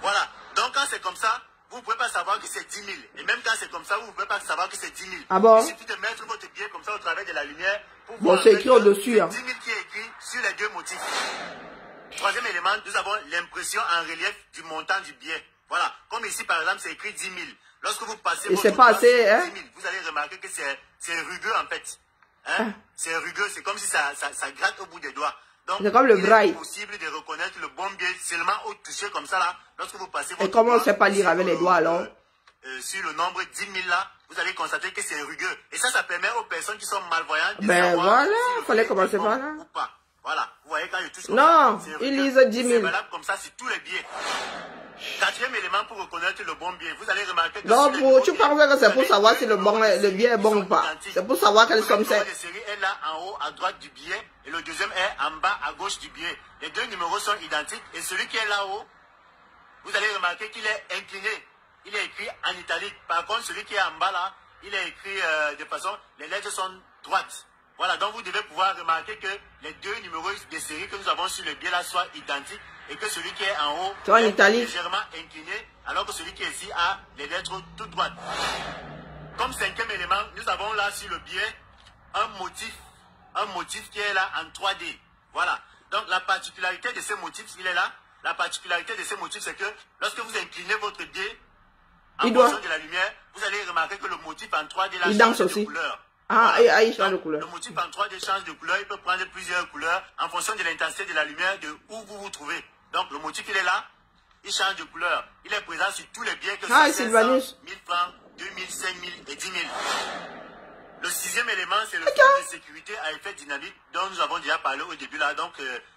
Voilà. Donc quand c'est comme ça, vous ne pouvez pas savoir que c'est 10 000. Et même quand c'est comme ça, vous ne pouvez pas savoir que c'est 10 000. Ah bon? Il suffit de mettre votre billet comme ça au travers de la lumière pour Bon, voir c'est écrit au-dessus. Hein. 10 000 qui est écrit sur les deux motifs. Troisième élément, nous avons l'impression en relief du montant du billet. Voilà. Comme ici, par exemple, c'est écrit 10 000. Lorsque vous passez votre pas assez, hein? 10 000, vous allez remarquer que c'est rugueux en fait. Hein? C'est rugueux, c'est comme si ça gratte au bout des doigts. Donc, c'est comme le braille. Il est possible de reconnaître le bon billet seulement au toucher comme ça là. Lorsque vous passez votre et comment on ne sait pas lire sur, avec les doigts alors? Sur le nombre 10 000 là, vous allez constater que c'est rugueux. Et ça permet aux personnes qui sont malvoyantes de ben savoir voilà, il fallait commencer par là. Ou pas. Voilà, vous voyez quand je touche comme non, ça, ils lisent 10 000. C'est valable comme ça sur tous les billets. Quatrième élément pour reconnaître le bon billet, vous allez remarquer que donc tu parles que c'est pour savoir si le billet est bon ou pas. C'est pour savoir quelle somme c'est. Le numéro de série est là en haut à droite du billet et le deuxième est en bas à gauche du billet. Les deux numéros sont identiques et celui qui est là-haut, vous allez remarquer qu'il est incliné. Il est écrit en italique. Par contre, celui qui est en bas là, il est écrit de façon, les lettres sont droites. Voilà, donc vous devez pouvoir remarquer que les deux numéros de série que nous avons sur le billet là soient identiques et que celui qui est en haut est légèrement incliné, alors que celui qui est ici a les lettres toutes droites. Comme cinquième élément, nous avons là sur le billet un motif qui est là en 3D. Voilà. Donc la particularité de ce motif, il est là. La particularité de ce motif, c'est que lorsque vous inclinez votre billet en fonction de la lumière, vous allez remarquer que le motif en 3D là change de couleur. Ah, voilà. Il change de couleur. Le motif en 3D change de couleur, il peut prendre plusieurs couleurs en fonction de l'intensité de la lumière de où vous vous trouvez. Donc le motif il est là, il change de couleur. Il est présent sur tous les biens que ce soit 500, 1000 francs, 2000, 5000 et 10 000. Le sixième élément, c'est le fil de sécurité à effet dynamique dont nous avons déjà parlé au début là. Donc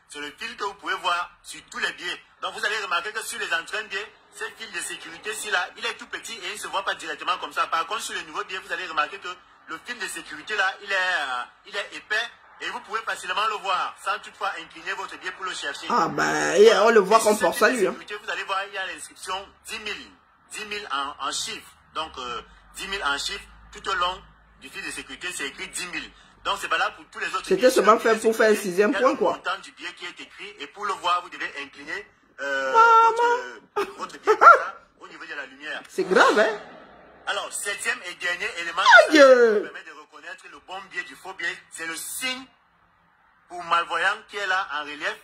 c'est le fil que vous pouvez voir sur tous les billets. Donc vous allez remarquer que sur les entrées de billets, ce fil de sécurité ici là, il est tout petit et il ne se voit pas directement comme ça. Par contre sur les nouveaux billets, vous allez remarquer que le fil de sécurité là, il est épais et vous pouvez facilement le voir sans toutefois incliner votre billet pour le chercher. Ah ben, on le voit comme pour ça lui. Vous allez voir, il y a l'inscription 10 000 en chiffres. Donc 10 000 en chiffres tout au long du fil de sécurité, c'est écrit 10 000. Donc c'est valable pour tous les autres. C'était seulement fait pour faire un sixième point quoi. Il y a le montant du billet qui est écrit et pour le voir, vous devez incliner votre billet comme ça au niveau de la lumière. C'est grave hein. Alors, septième et dernier élément qui permet de reconnaître le bon billet du faux billet, c'est le signe pour malvoyant qui est là en relief.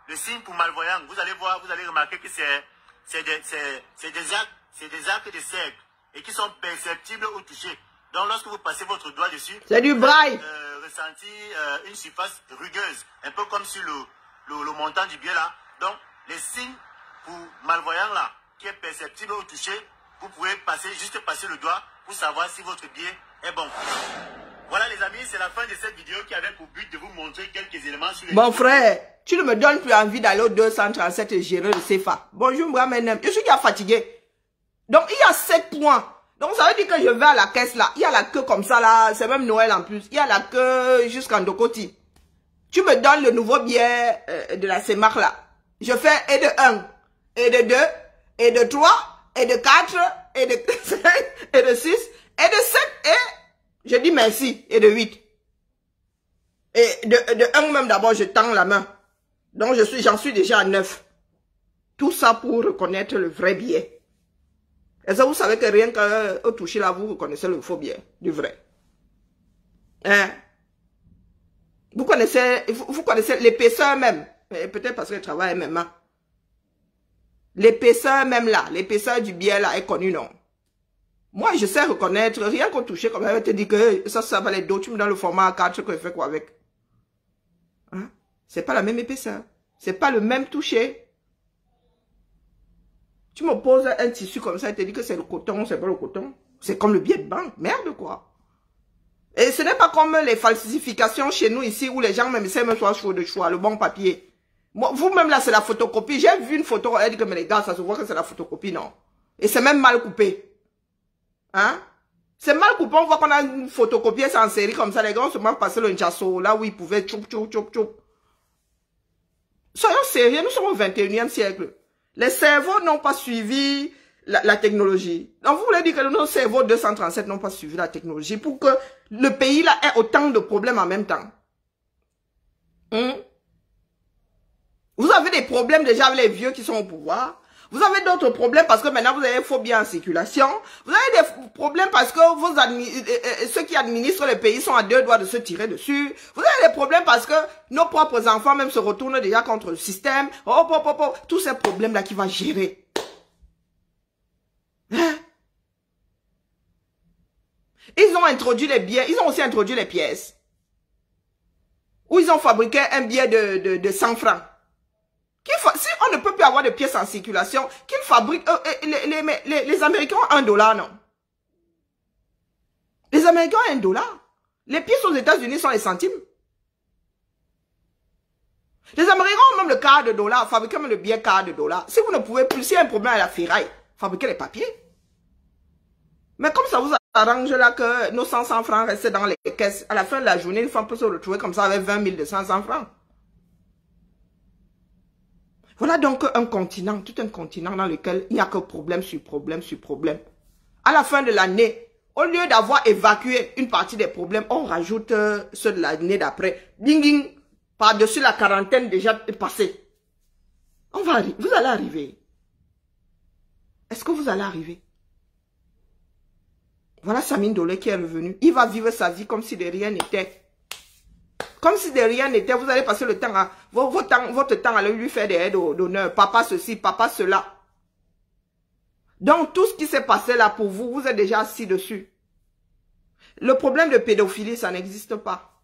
Le signe pour malvoyant, vous allez voir, vous allez remarquer que c'est des arcs de cercle et qui sont perceptibles au toucher. Donc, lorsque vous passez votre doigt dessus, c'est du braille. Ressenti une surface rugueuse, un peu comme sur le montant du billet là. Donc, les signes pour malvoyant là, qui est perceptible au toucher, vous pouvez juste passer le doigt pour savoir si votre billet est bon. Voilà les amis, c'est la fin de cette vidéo qui avait pour but de vous montrer quelques éléments sur les... Bon frère, tu ne me donnes plus envie d'aller au 237 et gérer le CFA. Bonjour Mbramenem, je suis déjà fatigué. Donc il y a 7 points. Donc ça veut dire que je vais à la caisse là, il y a la queue comme ça là, c'est même Noël en plus. Il y a la queue jusqu'en Dokoti. Tu me donnes le nouveau billet de la CEMAC là. Je fais et de 1, et de 2, et de 3... et de 4, et de 5, et de 6, et de 7, et je dis merci, et de 8. Et de 1 même d'abord, je tends la main. Donc j'en suis déjà à 9. Tout ça pour reconnaître le vrai billet. Et ça, vous savez que rien qu'au toucher là, vous reconnaissez le faux billet, du vrai. Hein? Vous connaissez l'épaisseur même. Peut-être parce que je travaille MMA. L'épaisseur même là, l'épaisseur du biais là est connue, non? Moi, je sais reconnaître, rien qu'au toucher, comme elle te dit que ça va les dos, tu me donnes le format A4, que je fais quoi avec? Hein? C'est pas la même épaisseur. C'est pas le même toucher. Tu me poses un tissu comme ça et te dis que c'est le coton, c'est pas le coton. C'est comme le billet de banque. Merde, quoi. Et ce n'est pas comme les falsifications chez nous ici où les gens même essaient de choix de choix, le bon papier. Vous-même là, c'est la photocopie. J'ai vu une photo, elle dit que mais les gars, ça se voit que c'est la photocopie, non. Et c'est même mal coupé. Hein? C'est mal coupé, on voit qu'on a une photocopie, c'est en série comme ça, les gars ont seulement passé le njasso, là où ils pouvaient tchoup. Soyons sérieux, nous sommes au 21e siècle. Les cerveaux n'ont pas suivi la technologie. Donc vous voulez dire que nos cerveaux 237 n'ont pas suivi la technologie pour que le pays là ait autant de problèmes en même temps. Vous avez des problèmes déjà avec les vieux qui sont au pouvoir. Vous avez d'autres problèmes parce que maintenant vous avez faux biens en circulation. Vous avez des problèmes parce que ceux qui administrent le pays sont à deux doigts de se tirer dessus. Vous avez des problèmes parce que nos propres enfants même se retournent déjà contre le système. Tous ces problèmes-là qui vont gérer. Hein? Ils ont introduit les billets, ils ont aussi introduit les pièces. Où ils ont fabriqué un billet de 100 francs. Si on ne peut plus avoir de pièces en circulation, qu'ils fabriquent, les Américains ont $1, non? Les Américains ont $1. Les pièces aux États-Unis sont les centimes. Les Américains ont même le quart de dollar, fabriquez même le billet quart de dollar. Si vous ne pouvez plus, s'il y a un problème à la ferraille, fabriquez les papiers. Mais comme ça vous arrange là que nos 100 francs restent dans les caisses, à la fin de la journée, une fois peut se retrouver comme ça avec 20 200 francs. Voilà donc un continent, tout un continent dans lequel il n'y a que problème sur problème sur problème. À la fin de l'année, au lieu d'avoir évacué une partie des problèmes, on rajoute ceux de l'année d'après. Ding ding, par-dessus la quarantaine déjà passée. Vous allez arriver. Est-ce que vous allez arriver? Voilà Samine Dolé qui est revenu. Il va vivre sa vie comme si de rien n'était. Comme si de rien n'était, vous allez passer le temps à votre temps à lui faire des aides d'honneur. Papa ceci, papa cela. Donc tout ce qui s'est passé là pour vous, vous êtes déjà assis dessus. Le problème de pédophilie, ça n'existe pas.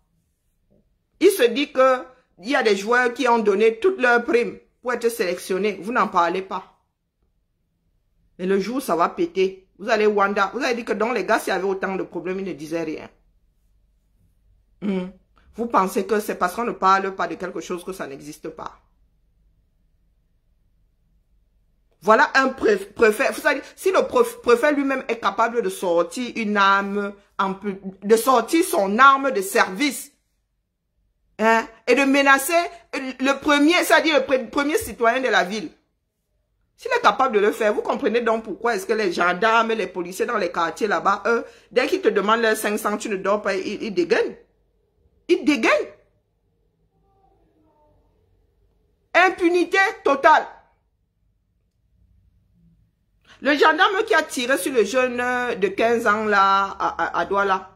Il se dit que il y a des joueurs qui ont donné toutes leurs primes pour être sélectionnés. Vous n'en parlez pas. Et le jour où ça va péter, vous allez Wanda. Vous allez dire que dans les gars, s'il y avait autant de problèmes, ils ne disaient rien. Vous pensez que c'est parce qu'on ne parle pas de quelque chose que ça n'existe pas. Voilà un préfet. Vous savez, si le préfet lui-même est capable de sortir une arme, de sortir son arme de service, hein, et de menacer le premier, c'est-à-dire le premier citoyen de la ville. S'il est capable de le faire, vous comprenez donc pourquoi est-ce que les gendarmes, les policiers dans les quartiers là-bas, eux, dès qu'ils te demandent leurs 500, tu ne dors pas, ils dégainent. Ils dégainent. Impunité totale. Le gendarme qui a tiré sur le jeune de 15 ans là, à Douala,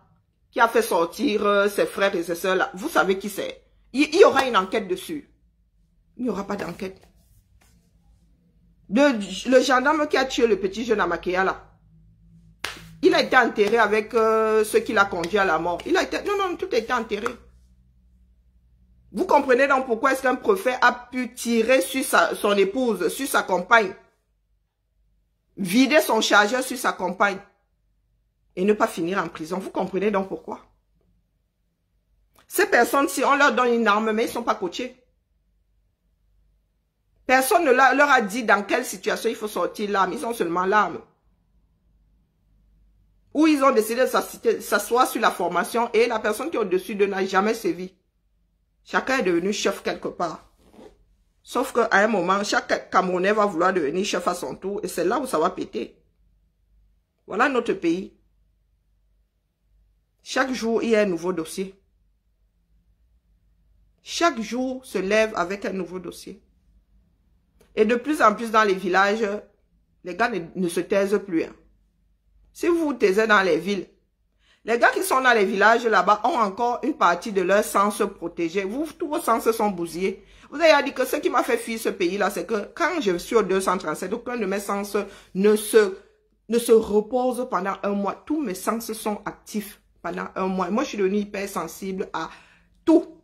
qui a fait sortir ses frères et ses soeurs là, vous savez qui c'est? Il y aura une enquête dessus. Il n'y aura pas d'enquête. Le gendarme qui a tué le petit jeune à Makéa là, il a été enterré avec ceux qui l'a conduit à la mort. Il a été, non, tout a été enterré. Vous comprenez donc pourquoi est-ce qu'un préfet a pu tirer sur son épouse, sur sa compagne, vider son chargeur sur sa compagne et ne pas finir en prison. Vous comprenez donc pourquoi? Ces personnes, si on leur donne une arme, mais ils ne sont pas coachés. Personne ne leur a dit dans quelle situation il faut sortir l'arme. Ils ont seulement l'arme. Ou ils ont décidé de s'asseoir sur la formation et la personne qui est au-dessus d'eux n'a jamais sévi. Chacun est devenu chef quelque part. Sauf qu'à un moment, chaque Camerounais va vouloir devenir chef à son tour et c'est là où ça va péter. Voilà notre pays. Chaque jour, il y a un nouveau dossier. Chaque jour se lève avec un nouveau dossier. Et de plus en plus dans les villages, les gars ne se taisent plus. Hein. Si vous vous taisez dans les villes, Les gars qui sont dans les villages là-bas ont encore une partie de leur sens protégé. Vous, tous vos sens sont bousillés. Vous avez dit que ce qui m'a fait fuir ce pays-là, c'est que quand je suis au 237, aucun de mes sens ne se repose pendant un mois. Tous mes sens sont actifs pendant un mois. Moi, je suis devenue hypersensible à tout.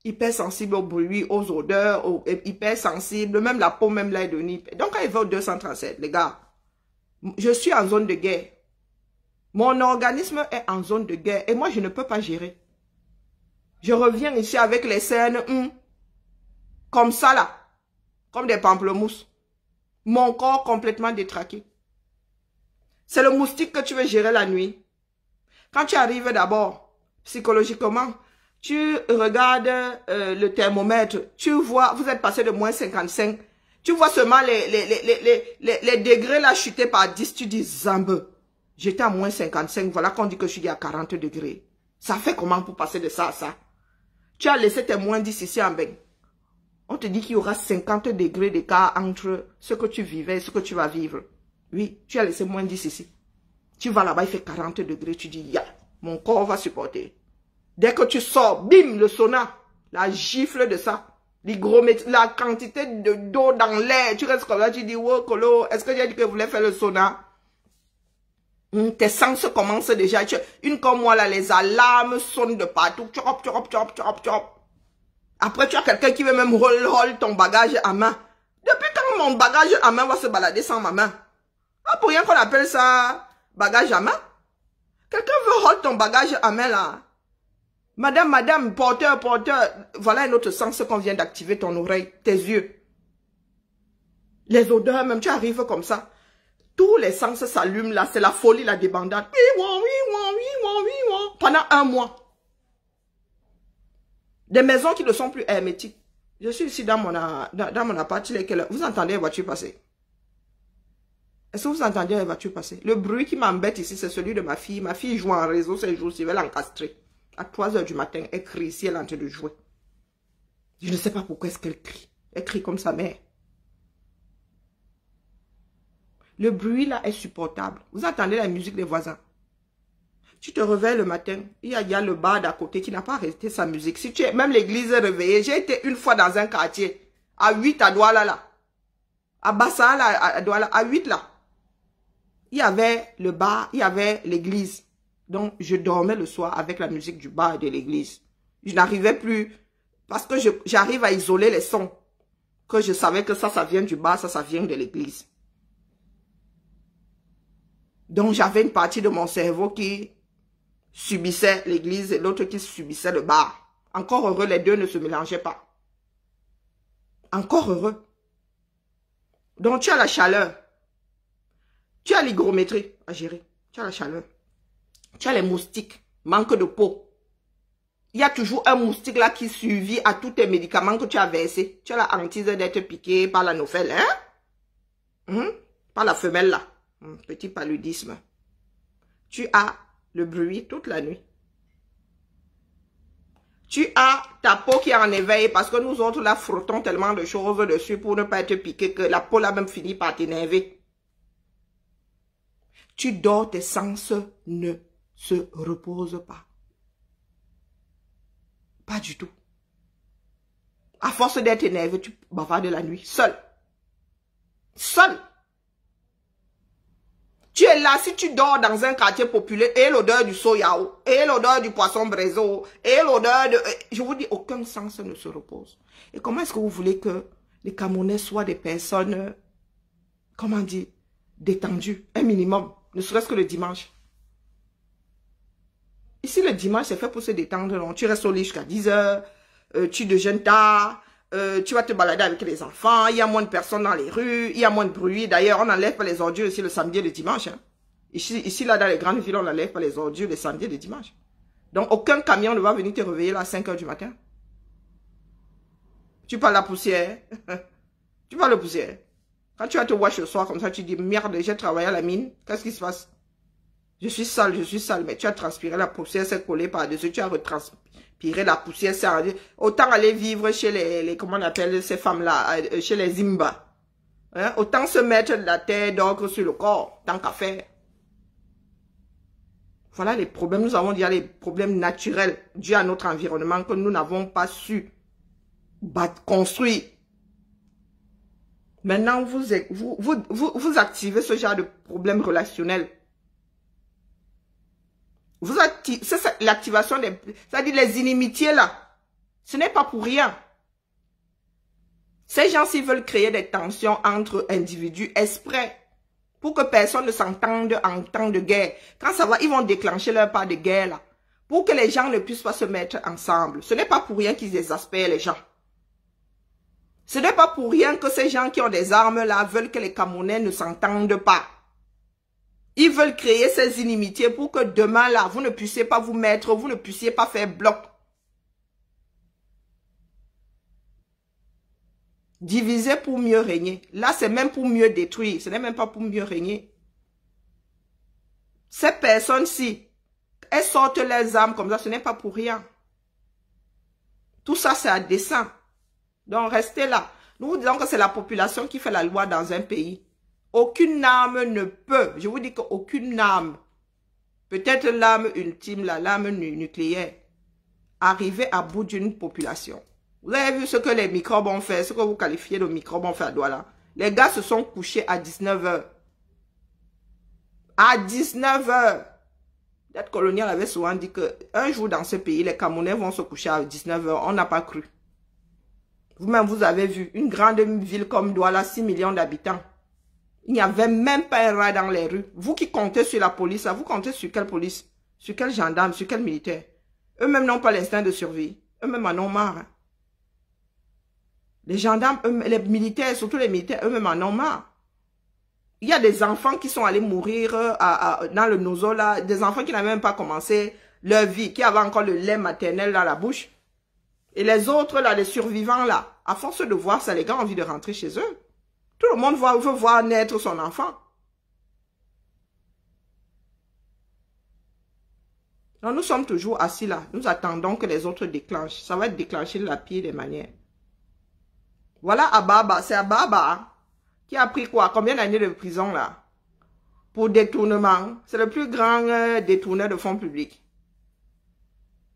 Hypersensible au bruit, aux odeurs, hypersensible, même la peau, même là est devenue. Donc, quand il va au 237, les gars, je suis en zone de guerre. Mon organisme est en zone de guerre et moi, je ne peux pas gérer. Je reviens ici avec les scènes comme ça, là, comme des pamplemousses. Mon corps complètement détraqué. C'est le moustique que tu veux gérer la nuit. Quand tu arrives d'abord, psychologiquement, tu regardes le thermomètre, tu vois, vous êtes passé de moins 55, tu vois seulement les degrés là chuter par 10, tu dis zambe. J'étais à moins 55, voilà qu'on dit que je suis à 40 degrés. Ça fait comment pour passer de ça à ça? Tu as laissé tes moins 10 ici en bain. On te dit qu'il y aura 50 degrés d'écart entre ce que tu vivais et ce que tu vas vivre. Oui, tu as laissé moins 10 ici. Tu vas là-bas, il fait 40 degrés, tu dis, ya, mon corps va supporter. Dès que tu sors, bim, le sauna, la gifle de ça, l'hygrométrie, la quantité d'eau dans l'air, tu restes comme là, tu dis, wow, Colo, est-ce que j'ai dit que vous voulez faire le sauna? Tes sens commencent déjà. Une comme moi, là, les alarmes sonnent de partout. Chop, chop, chop, chop, chop. Après, tu as quelqu'un qui veut même roll ton bagage à main. Depuis quand mon bagage à main va se balader sans ma main? Ah, pour rien qu'on appelle ça bagage à main? Quelqu'un veut roll ton bagage à main, là. Madame, porteur. Voilà un autre sens qu'on vient d'activer ton oreille, tes yeux. Les odeurs, même, tu arrives comme ça. Tous les sens s'allument là, c'est la folie, la débandade. Pendant un mois. Des maisons qui ne sont plus hermétiques. Je suis ici dans mon appart, vous entendez les voitures passer? Est-ce que vous entendez les voitures passer? Le bruit qui m'embête ici, c'est celui de ma fille. Ma fille joue en réseau ces jours-ci, elle va l'encastrer. À 3 h du matin, elle crie ici, elle est en train de jouer. Je ne sais pas pourquoi est-ce qu'elle crie. Elle crie comme sa mère. Le bruit là est supportable. Vous entendez la musique des voisins. Tu te réveilles le matin, il y a le bar d'à côté qui n'a pas arrêté sa musique. Si tu es, même l'église est réveillée. J'ai été une fois dans un quartier, à 8 à Douala là. À Bassa là, à Douala, à 8 là. Il y avait le bar, il y avait l'église. Donc je dormais le soir avec la musique du bar et de l'église. Je n'arrivais plus, parce que j'arrive à isoler les sons. Que je savais que ça vient du bar, ça vient de l'église. Donc, j'avais une partie de mon cerveau qui subissait l'église et l'autre qui subissait le bar. Encore heureux, les deux ne se mélangeaient pas. Encore heureux. Donc, tu as la chaleur. Tu as l'hygrométrie à gérer. Tu as la chaleur. Tu as les moustiques. Manque de peau. Il y a toujours un moustique là qui survit à tous tes médicaments que tu as versés. Tu as la hantise d'être piqué par la nouvelle, hein? Par la femelle là. Petit paludisme. Tu as le bruit toute la nuit. Tu as ta peau qui est en éveil parce que nous autres là frottons tellement de choses dessus pour ne pas être piqué que la peau là même finit par t'énerver. Tu dors, tes sens ne se reposent pas. Pas du tout. À force d'être énervé, tu bavardes la nuit, seul. Seul. Tu es là, si tu dors dans un quartier populaire, et l'odeur du soya, et l'odeur du poisson braisé, et l'odeur de... Je vous dis, aucun sens ne se repose. Et comment est-ce que vous voulez que les Camerounais soient des personnes, comment dire, détendues, un minimum, ne serait-ce que le dimanche? Ici, le dimanche, c'est fait pour se détendre. Non? Tu restes au lit jusqu'à 10 h, tu déjeunes tard, tu vas te balader avec les enfants, il y a moins de personnes dans les rues, il y a moins de bruit. D'ailleurs, on n'enlève pas les ordures ici le samedi et le dimanche. Hein. Ici, là, dans les grandes villes, on n'enlève pas les ordures le samedi et le dimanche. Donc, aucun camion ne va venir te réveiller là à 5 h du matin. Tu parles la poussière. Tu parles la poussière. Quand tu vas te wash le soir comme ça, tu dis, merde, j'ai travaillé à la mine. Qu'est-ce qui se passe? Je suis sale, mais tu as transpiré, la poussière s'est collée par-dessus, tu as retranspiré la poussière, autant aller vivre chez les comment on appelle ces femmes-là, chez les Zimba. Hein? Autant se mettre de la terre d'ocre sur le corps, tant qu'à faire. Voilà les problèmes. Nous avons déjà les problèmes naturels dus à notre environnement que nous n'avons pas su construire. Maintenant, vous activez ce genre de problème relationnel. C'est l'activation des... C'est-à-dire les inimitiés là. Ce n'est pas pour rien. Ces gens-ci veulent créer des tensions entre individus exprès pour que personne ne s'entende en temps de guerre. Quand ça va, ils vont déclencher leur part de guerre là. Pour que les gens ne puissent pas se mettre ensemble. Ce n'est pas pour rien qu'ils exaspèrent les gens. Ce n'est pas pour rien que ces gens qui ont des armes là veulent que les Camerounais ne s'entendent pas. Ils veulent créer ces inimitiés pour que demain là, vous ne puissiez pas vous mettre, vous ne puissiez pas faire bloc. Diviser pour mieux régner. Là, c'est même pour mieux détruire. Ce n'est même pas pour mieux régner. Ces personnes-ci, elles sortent leurs armes comme ça, ce n'est pas pour rien. Tout ça, c'est à dessein. Donc, restez là. Nous vous disons que c'est la population qui fait la loi dans un pays. Aucune âme ne peut, je vous dis qu'aucune âme, peut-être l'âme ultime, l'âme nucléaire, arriver à bout d'une population. Vous avez vu ce que les microbes ont fait, ce que vous qualifiez de microbes ont fait à Douala. Les gars se sont couchés à 19 h. À 19 h. L'être colonial avait souvent dit qu'un jour dans ce pays, les Camerounais vont se coucher à 19 h. On n'a pas cru. Vous-même, vous avez vu une grande ville comme Douala, 6 millions d'habitants. Il n'y avait même pas un rat dans les rues. Vous qui comptez sur la police, vous comptez sur quelle police? Sur quel gendarme? Sur quel militaire? Eux-mêmes n'ont pas l'instinct de survie. Eux-mêmes en ont marre. Les gendarmes, les militaires, surtout les militaires, eux-mêmes en ont marre. Il y a des enfants qui sont allés mourir dans le nozo là, des enfants qui n'avaient même pas commencé leur vie, qui avaient encore le lait maternel dans la bouche. Et les autres là, les survivants là, à force de voir ça, les gars ont envie de rentrer chez eux. Tout le monde veut voir naître son enfant. Donc nous sommes toujours assis là, nous attendons que les autres déclenchent. Ça va être déclenché de la pire des manières. Voilà Ababa, c'est Ababa qui a pris quoi? Combien d'années de prison là? Pour détournement. C'est le plus grand détourneur de fonds publics.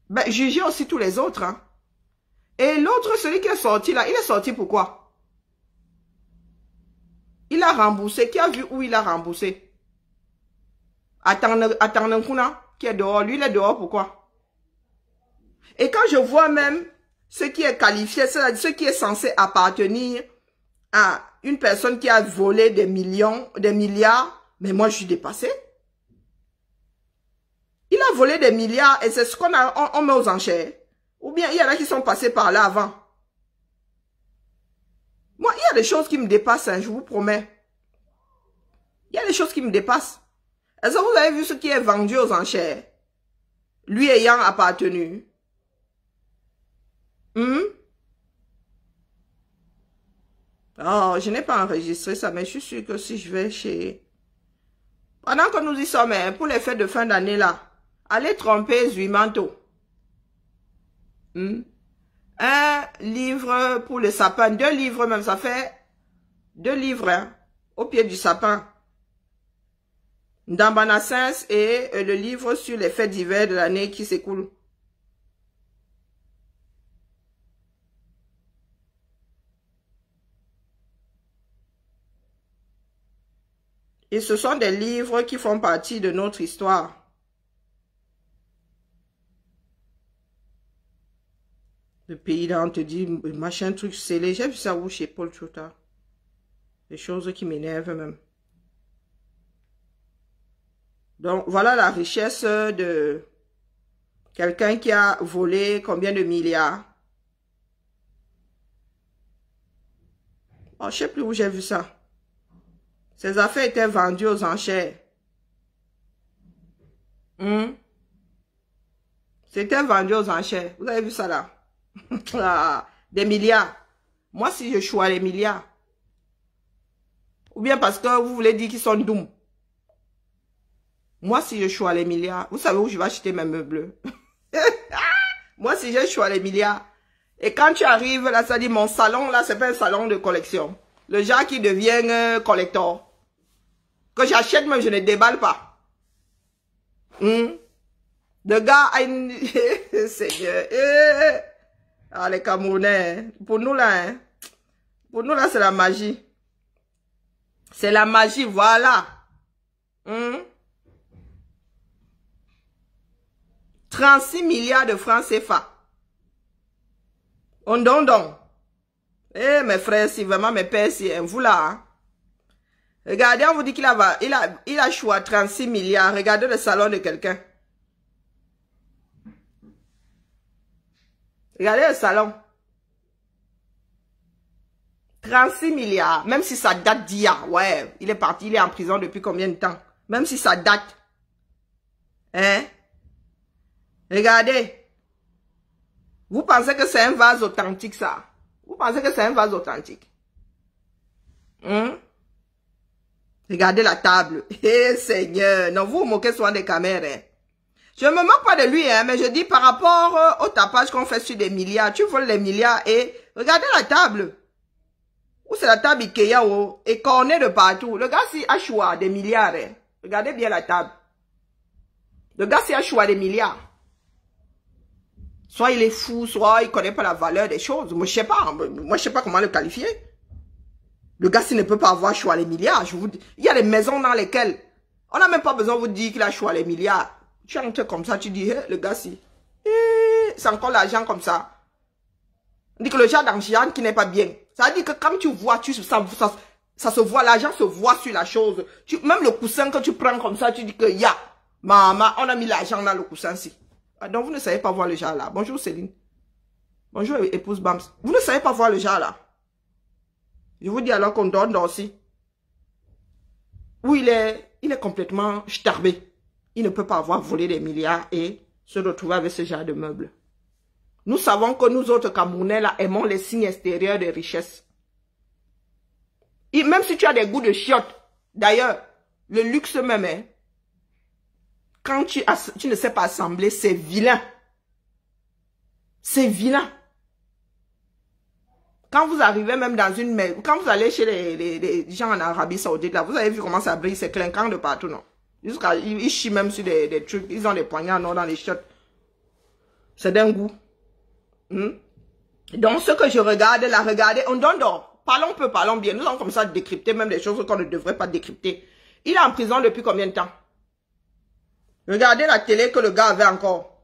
Ben, jugez aussi tous les autres. Hein. Et l'autre, celui qui est sorti là, il est sorti pourquoi? Il a remboursé. Qui a vu où il a remboursé? Atankuna, qui est dehors. Lui, il est dehors pourquoi? Et quand je vois même ce qui est qualifié, c'est-à-dire ce qui est censé appartenir à une personne qui a volé des millions, des milliards, mais moi je suis dépassé. Il a volé des milliards et c'est ce qu'on met aux enchères. Ou bien il y en a qui sont passés par là avant. Moi, il y a des choses qui me dépassent, hein, je vous promets. Il y a des choses qui me dépassent. Est-ce que vous avez vu ce qui est vendu aux enchères? Lui ayant appartenu. Oh, je n'ai pas enregistré ça, mais je suis sûre que si je vais chez... Pendant que nous y sommes, hein, pour les fêtes de fin d'année là, allez tromper Zuimanto. Un livre pour le sapin, 2 livres même, ça fait 2 livres hein, au pied du sapin. Ndambanassens et le livre sur les fêtes d'hiver de l'année qui s'écoule. Et ce sont des livres qui font partie de notre histoire. Le pays là, on te dit, machin, truc scellé. J'ai vu ça où chez Paul Chota. Des choses qui m'énervent même. Donc, voilà la richesse de quelqu'un qui a volé combien de milliards. Oh, je ne sais plus où j'ai vu ça. Ces affaires étaient vendues aux enchères. C'était vendu aux enchères. Vous avez vu ça là? Des milliards. Moi, si je choisis les milliards. Ou bien parce que vous voulez dire qu'ils sont doux. Moi, si je choisis les milliards, vous savez où je vais acheter mes meubles? Moi, si je choisis les milliards. Et quand tu arrives là, ça dit mon salon là, c'est pas un salon de collection. Le genre qui devient collector. Que j'achète même, je ne déballe pas. Le gars a une... Seigneur. Ah, les Camerounais. Pour nous, là, hein. Pour nous, là, c'est la magie. C'est la magie, voilà. 36 milliards de francs CFA. On donne. Eh, mes frères, si vraiment mes pères, si vous là, hein. Regardez, on vous dit qu'il a choisi 36 milliards. Regardez le salon de quelqu'un. Regardez le salon. 36 milliards. Même si ça date d'hier. Ouais, il est parti, il est en prison depuis combien de temps? Même si ça date. Hein? Regardez. Vous pensez que c'est un vase authentique, ça? Vous pensez que c'est un vase authentique? Regardez la table. Eh, Seigneur. Non, vous vous moquez souvent des caméras. Hein. Je ne me moque pas de lui, hein, mais je dis par rapport au tapage qu'on fait sur des milliards. Tu voles les milliards et regardez la table. Ou c'est la table Ikea et cornée de partout. Le gars, s'il a choisi des milliards. Hein. Regardez bien la table. Le gars, s'il a choisi des milliards. Soit il est fou, soit il ne connaît pas la valeur des choses. Moi, je sais pas. Moi, je sais pas comment le qualifier. Le gars, s'il ne peut pas avoir choisi les milliards, je vous dis, il y a des maisons dans lesquelles on n'a même pas besoin de vous dire qu'il a choisi les milliards. Tu entres comme ça, tu dis, hey, le gars, si. C'est encore l'argent comme ça. On dit que le genre d'argent qui n'est pas bien. Ça veut dire que quand tu vois, ça se voit, l'argent se voit sur la chose. Même le coussin que tu prends comme ça, tu dis que, ya, maman, on a mis l'argent dans le coussin-ci. Donc, vous ne savez pas voir le genre là. Bonjour Céline. Bonjour épouse Bams. Vous ne savez pas voir le genre là. Je vous dis alors qu'on donne aussi. Où il est complètement starbé. Il ne peut pas avoir volé des milliards et se retrouver avec ce genre de meubles. Nous savons que nous autres Camerounais là aimons les signes extérieurs de richesse. Et même si tu as des goûts de chiottes, d'ailleurs, le luxe même, hein, quand tu ne sais pas assembler, c'est vilain. C'est vilain. Quand vous arrivez même dans une maison, quand vous allez chez les gens en Arabie Saoudite, là, vous avez vu comment ça brille, c'est clinquant de partout, non? Ils chient même sur des trucs, ils ont des poignards non, dans les chiottes. C'est d'un goût. Donc, ce que je regarde, là, regardez, on donne d'or. Parlons peu, parlons bien. Nous avons comme ça décrypté même des choses qu'on ne devrait pas décrypter. Il est en prison depuis combien de temps? Regardez la télé que le gars avait encore.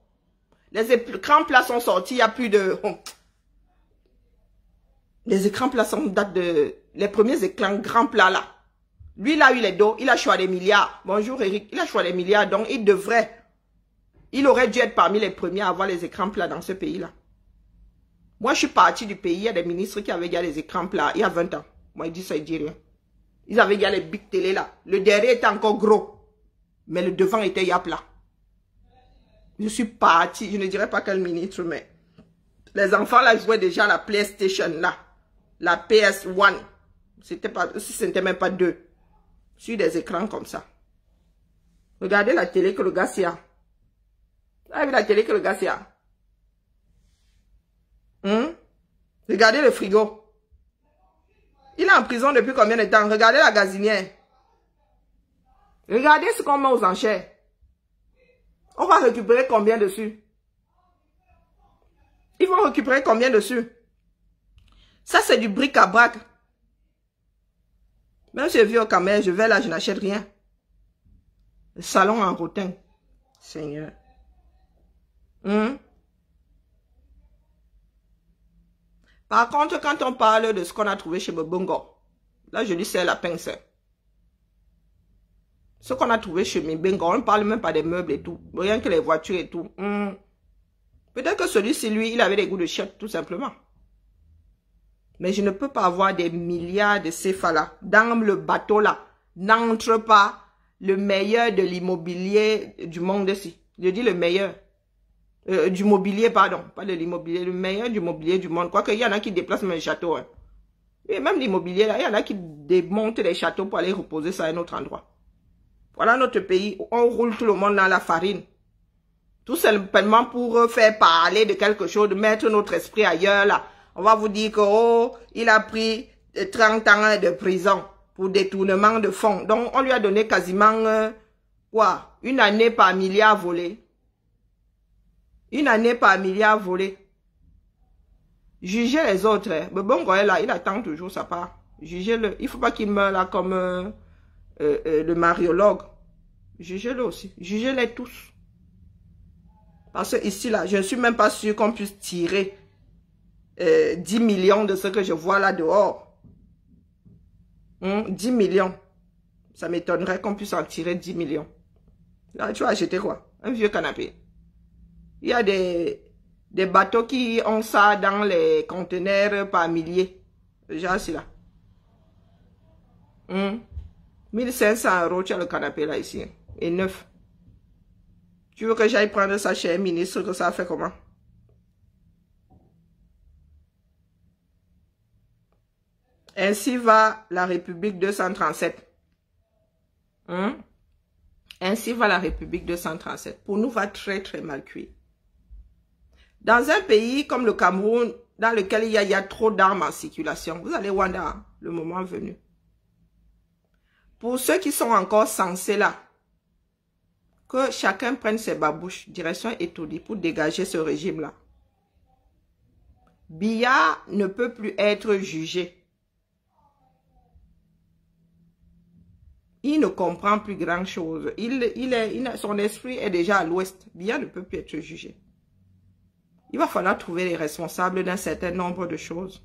Les écrans plats sont sortis, il n'y a plus de... Les écrans plats sont datent de... Les premiers écrans grands plats là. Lui, il a eu les dos, il a choisi des milliards. Bonjour Eric, il a choisi des milliards, donc il devrait... Il aurait dû être parmi les premiers à avoir les écrans plats dans ce pays-là. Moi, je suis parti du pays, il y a des ministres qui avaient déjà les écrans plats, il y a 20 ans. Moi, il dit ça, il dit rien. Ils avaient déjà les big télé là. Le derrière était encore gros. Mais le devant était ya plat. Je suis parti, je ne dirais pas quel ministre, mais... Les enfants là jouaient déjà à la PlayStation là. La PS1. C'était pas, si ce n'était même pas 2. Sur des écrans comme ça. Regardez la télé que le gars s'y a. Vous avez vu la télé que le gars s'y a? Regardez le frigo. Il est en prison depuis combien de temps? Regardez la gazinière. Regardez ce qu'on met aux enchères. On va récupérer combien dessus? Ils vont récupérer combien dessus? Ça, c'est du bric-à-brac. Même si je vis au Cameroun, je vais là, je n'achète rien. Le salon en rotin. Seigneur. Par contre, quand on parle de ce qu'on a trouvé chez Mbongo, là, je lui serre la pince. Ce qu'on a trouvé chez Mbongo, on ne parle même pas des meubles et tout. Rien que les voitures et tout. Peut-être que celui-ci, lui, il avait des goûts de chiottes, tout simplement. Mais je ne peux pas avoir des milliards de CFA là. Dans le bateau là, n'entre pas le meilleur de l'immobilier du monde ici. Je dis le meilleur. Du mobilier, pardon. Pas de l'immobilier, le meilleur du mobilier du monde. Quoique, il y en a qui déplacent même les châteaux. Hein. Et même l'immobilier là, il y en a qui démontent les châteaux pour aller reposer ça à un autre endroit. Voilà notre pays où on roule tout le monde dans la farine. Tout simplement pour faire parler de quelque chose, de mettre notre esprit ailleurs là. On va vous dire que, oh, il a pris 30 ans de prison pour détournement de fonds. Donc, on lui a donné quasiment, quoi, 1 année par milliard volé. Une année par milliard volé. Jugez les autres. Hein. Mais bon, là, il attend toujours sa part. Jugez-le. Il ne faut pas qu'il meure là comme le mariologue. Jugez-le aussi. Jugez-les tous. Parce que ici, là, je ne suis même pas sûr qu'on puisse tirer 10 millions de ce que je vois là dehors. 10 millions. Ça m'étonnerait qu'on puisse en tirer 10 millions. Là, tu vas acheter quoi? Un vieux canapé. Il y a des bateaux qui ont ça dans les conteneurs par milliers. Déjà, c'est là. 1500 €, tu as le canapé là, ici. Et neuf. Tu veux que j'aille prendre ça chez un ministre, que ça fait comment? Ainsi va la République 237. Ainsi va la République 237. Pour nous, va très, très mal cuire. Dans un pays comme le Cameroun, dans lequel il y a trop d'armes en circulation, vous allez voir le moment venu. Pour ceux qui sont encore censés là, que chacun prenne ses babouches, direction Etodi, pour dégager ce régime-là. Biya ne peut plus être jugé. Il ne comprend plus grand-chose. Son esprit est déjà à l'ouest. Biya ne peut plus être jugé. Il va falloir trouver les responsables d'un certain nombre de choses.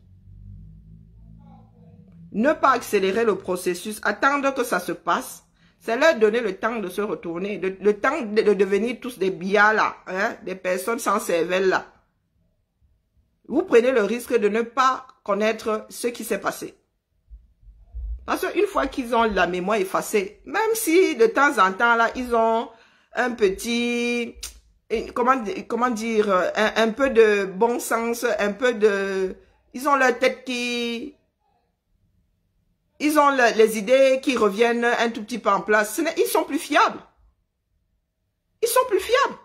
Ne pas accélérer le processus, attendre que ça se passe. C'est leur donner le temps de se retourner, le temps de devenir tous des billards là, hein, des personnes sans cervelle là. Vous prenez le risque de ne pas connaître ce qui s'est passé. Parce qu'une fois qu'ils ont la mémoire effacée, même si de temps en temps là, ils ont un petit, comment dire, un peu de bon sens, un peu de, ils ont leur tête qui... Ils ont les idées qui reviennent un tout petit peu en place. Ils sont plus fiables. Ils sont plus fiables.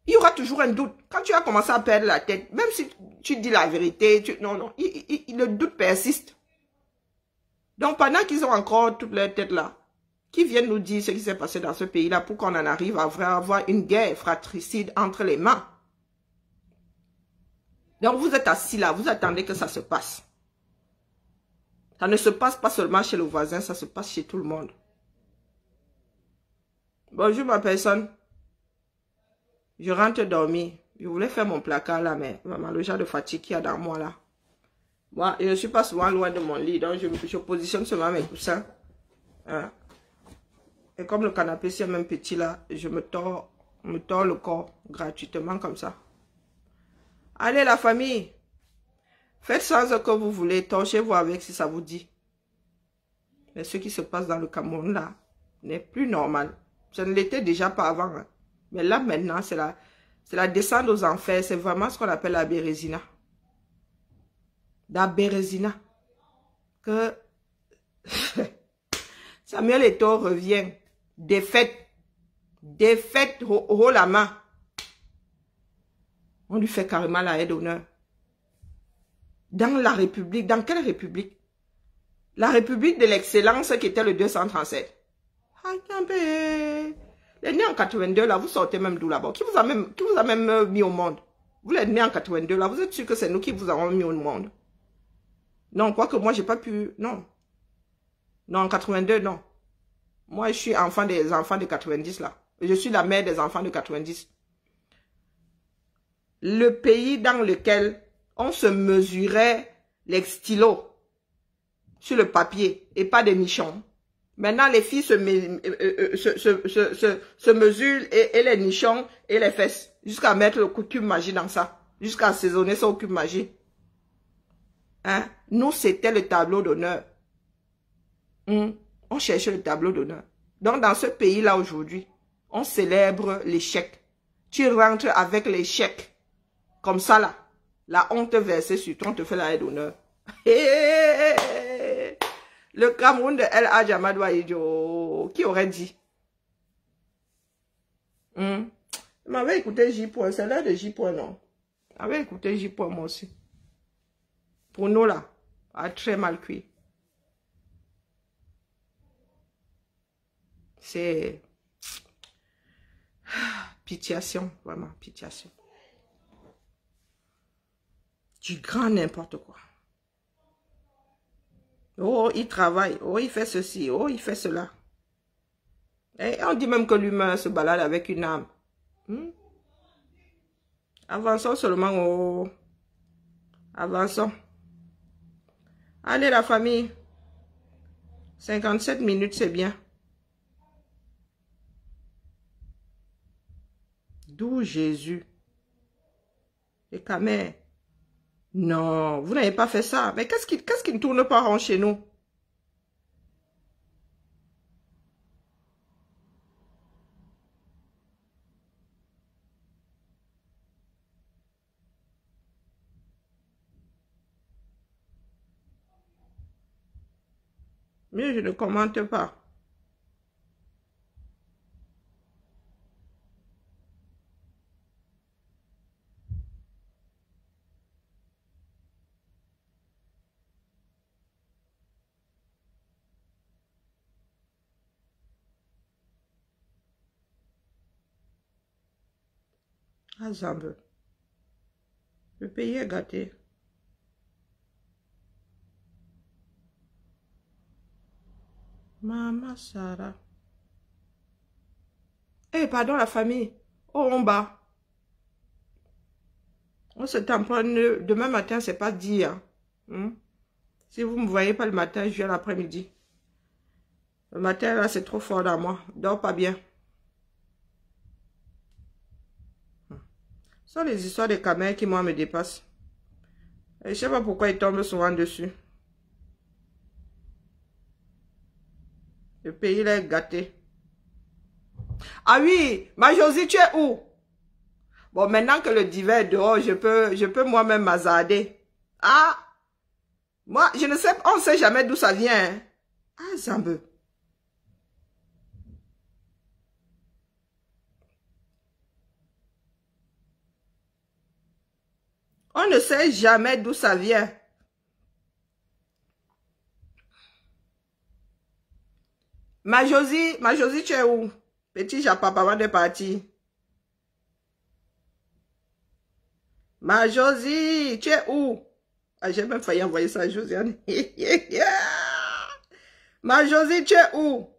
Il y aura toujours un doute. Quand tu as commencé à perdre la tête, même si tu dis la vérité, non, le doute persiste. Donc pendant qu'ils ont encore toute leur tête là, qui viennent nous dire ce qui s'est passé dans ce pays-là pour qu'on en arrive à avoir une guerre fratricide entre les mains. Donc vous êtes assis là, vous attendez que ça se passe. Ça ne se passe pas seulement chez le voisin, ça se passe chez tout le monde. Bonjour ma personne. Je rentre dormir. Je voulais faire mon placard là, mais le genre de fatigue qu'il y a dans moi là. Moi, je ne suis pas souvent loin de mon lit, donc je positionne seulement mes coussins. Hein? Et comme le canapé c'est même petit là, je me tords le corps gratuitement comme ça. Allez la famille. Faites sans ce que vous voulez, torchez-vous avec si ça vous dit. Mais ce qui se passe dans le Cameroun là n'est plus normal. Ça ne l'était déjà pas avant. Hein. Mais là maintenant, c'est la descente aux enfers. C'est vraiment ce qu'on appelle la bérésina. La bérésina. Que Samuel Eto'o revient. Défaite. Défaite haut la main. On lui fait carrément la haie d'honneur. Dans la République, dans quelle République? La République de l'excellence qui était le 237. Les nés en 82 là, vous sortez même d'où là-bas? Qui vous a même mis au monde? Vous les nés en 82 là, vous êtes sûr que c'est nous qui vous avons mis au monde? Non, quoique moi j'ai pas pu, non. Non, en 82, non. Moi je suis enfant des enfants de 90 là. Je suis la mère des enfants de 90. Le pays dans lequel on se mesurait les stylos sur le papier et pas des nichons. Maintenant, les filles se mesurent et les nichons et les fesses jusqu'à mettre le cube magie dans ça, jusqu'à assaisonner ça au cube magie. Hein? Nous, c'était le tableau d'honneur. On cherchait le tableau d'honneur. Donc, dans ce pays-là aujourd'hui, on célèbre l'échec. Tu rentres avec l'échec. Comme ça, là. La honte versée sur toi, on te fait la haie d'honneur. Le Cameroun de El Hadj Amadou Ahidjo, qui aurait dit? Je m'avais écouté J. C'est l'heure de J. Non? J'avais écouté J. moi aussi. Pour nous, là, a très mal cuit. C'est... Pitiation, vraiment, pitiation. Du grand n'importe quoi. Oh, il travaille. Oh, il fait ceci. Oh, il fait cela. Et on dit même que l'humain se balade avec une âme. Avançons seulement. Oh. Avançons. Allez, la famille. 57 minutes, c'est bien. D'où Jésus? Et Camère. Non, vous n'avez pas fait ça. Mais qu'est-ce qui ne tourne pas rond chez nous? Mais je ne commente pas. Ah, Zambe. Le pays est gâté. Maman Sarah. Eh, pardon la famille. Oh, on bat. On se tamponne. Demain matin, c'est pas dire. Si vous ne me voyez pas le matin, je viens l'après-midi. Le matin, là, c'est trop fort dans moi. Dors pas bien. Ce sont les histoires des camères qui, moi, me dépassent. Et je sais pas pourquoi ils tombent souvent dessus. Le pays, là, est gâté. Ah oui, ma Josie, tu es où? Bon, maintenant que le divin est dehors, je peux moi-même m'hasarder. Ah! Moi, je ne sais, on ne sait jamais d'où ça vient. Hein? Ah, Zambe. On ne sait jamais d'où ça vient. Ma Josie, tu es où? Petit Japa, avant de partir. Ma Josie, tu es où? Ah, j'ai même failli envoyer ça à Josiane. Ma Josie, tu es où?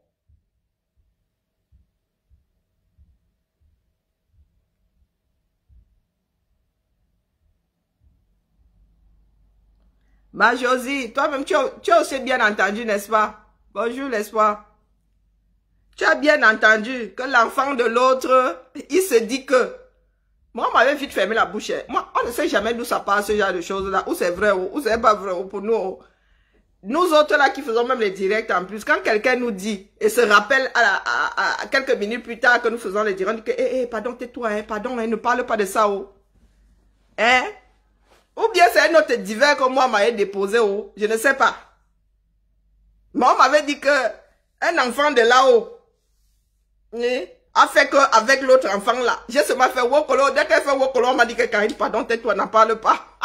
Ma Josie, toi-même, tu as aussi bien entendu, n'est-ce pas? Bonjour, l'espoir. Tu as bien entendu que l'enfant de l'autre, il se dit que... Moi, on m'avait vite fermé la bouche. Moi, on ne sait jamais d'où ça passe, ce genre de choses-là. Où c'est vrai, ou c'est pas vrai, ou pour nous. Nous autres, là, qui faisons même les directs en plus, quand quelqu'un nous dit, et se rappelle à quelques minutes plus tard que nous faisons les directs, on dit que, pardon, tais-toi, hein, pardon, hein, ne parle pas de ça, oh. Hein? Ou bien c'est un autre divin que moi m'avait déposé, oh. Je ne sais pas. Mais on m'avait dit que un enfant de là-haut a fait que avec l'autre enfant là, j'ai seulement fait wokolo. Dès qu'elle fait wokolo, on m'a dit que Karine, pardon, tais-toi, n'en parle pas.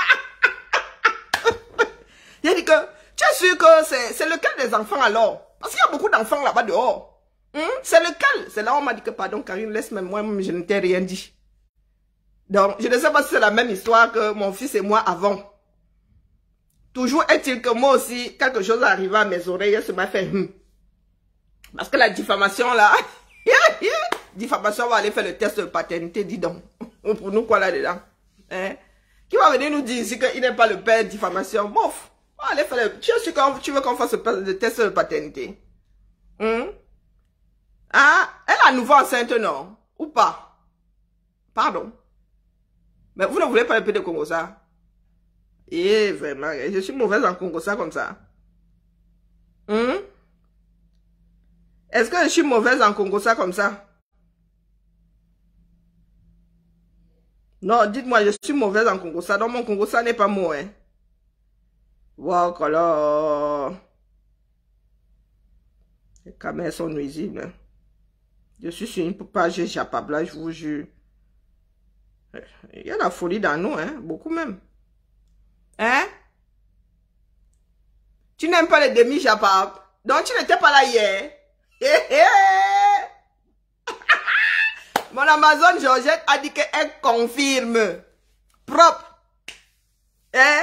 J'ai dit que, tu es sûr que c'est lequel des enfants alors? Parce qu'il y a beaucoup d'enfants là-bas dehors. C'est lequel? C'est là où on m'a dit que, pardon Karine, laisse-moi, moi, je ne t'ai rien dit. Donc, je ne sais pas si c'est la même histoire que mon fils et moi avons. Toujours est-il que moi aussi, quelque chose arrive à mes oreilles, ça m'a fait Parce que la diffamation là, diffamation va aller faire le test de paternité, dis donc. Pour nous quoi là-dedans? Hein? Qui va venir nous dire ici qu'il n'est pas le père, diffamation? Bof, on va aller faire le... Tu veux qu'on fasse le test de paternité? Ah, elle est à nouveau enceinte, non? Ou pas? Pardon. Mais vous ne voulez pas un peu de Congo ça? Eh, vraiment, je suis mauvaise en Congo ça comme ça. Est-ce que je suis mauvaise en Congo ça comme ça? Non, dites-moi, je suis mauvaise en Congo ça. Dans mon Congo ça n'est pas moi, hein. Wow, alors. Les caméras sont nuisibles. Hein. Je suis sur une page Japabla, je vous jure. Il y a la folie dans nous, hein, beaucoup même. Hein? Tu n'aimes pas les demi-japab? Donc tu n'étais pas là hier. Mon Amazon Georgette a dit qu'elle confirme. Propre. Hein?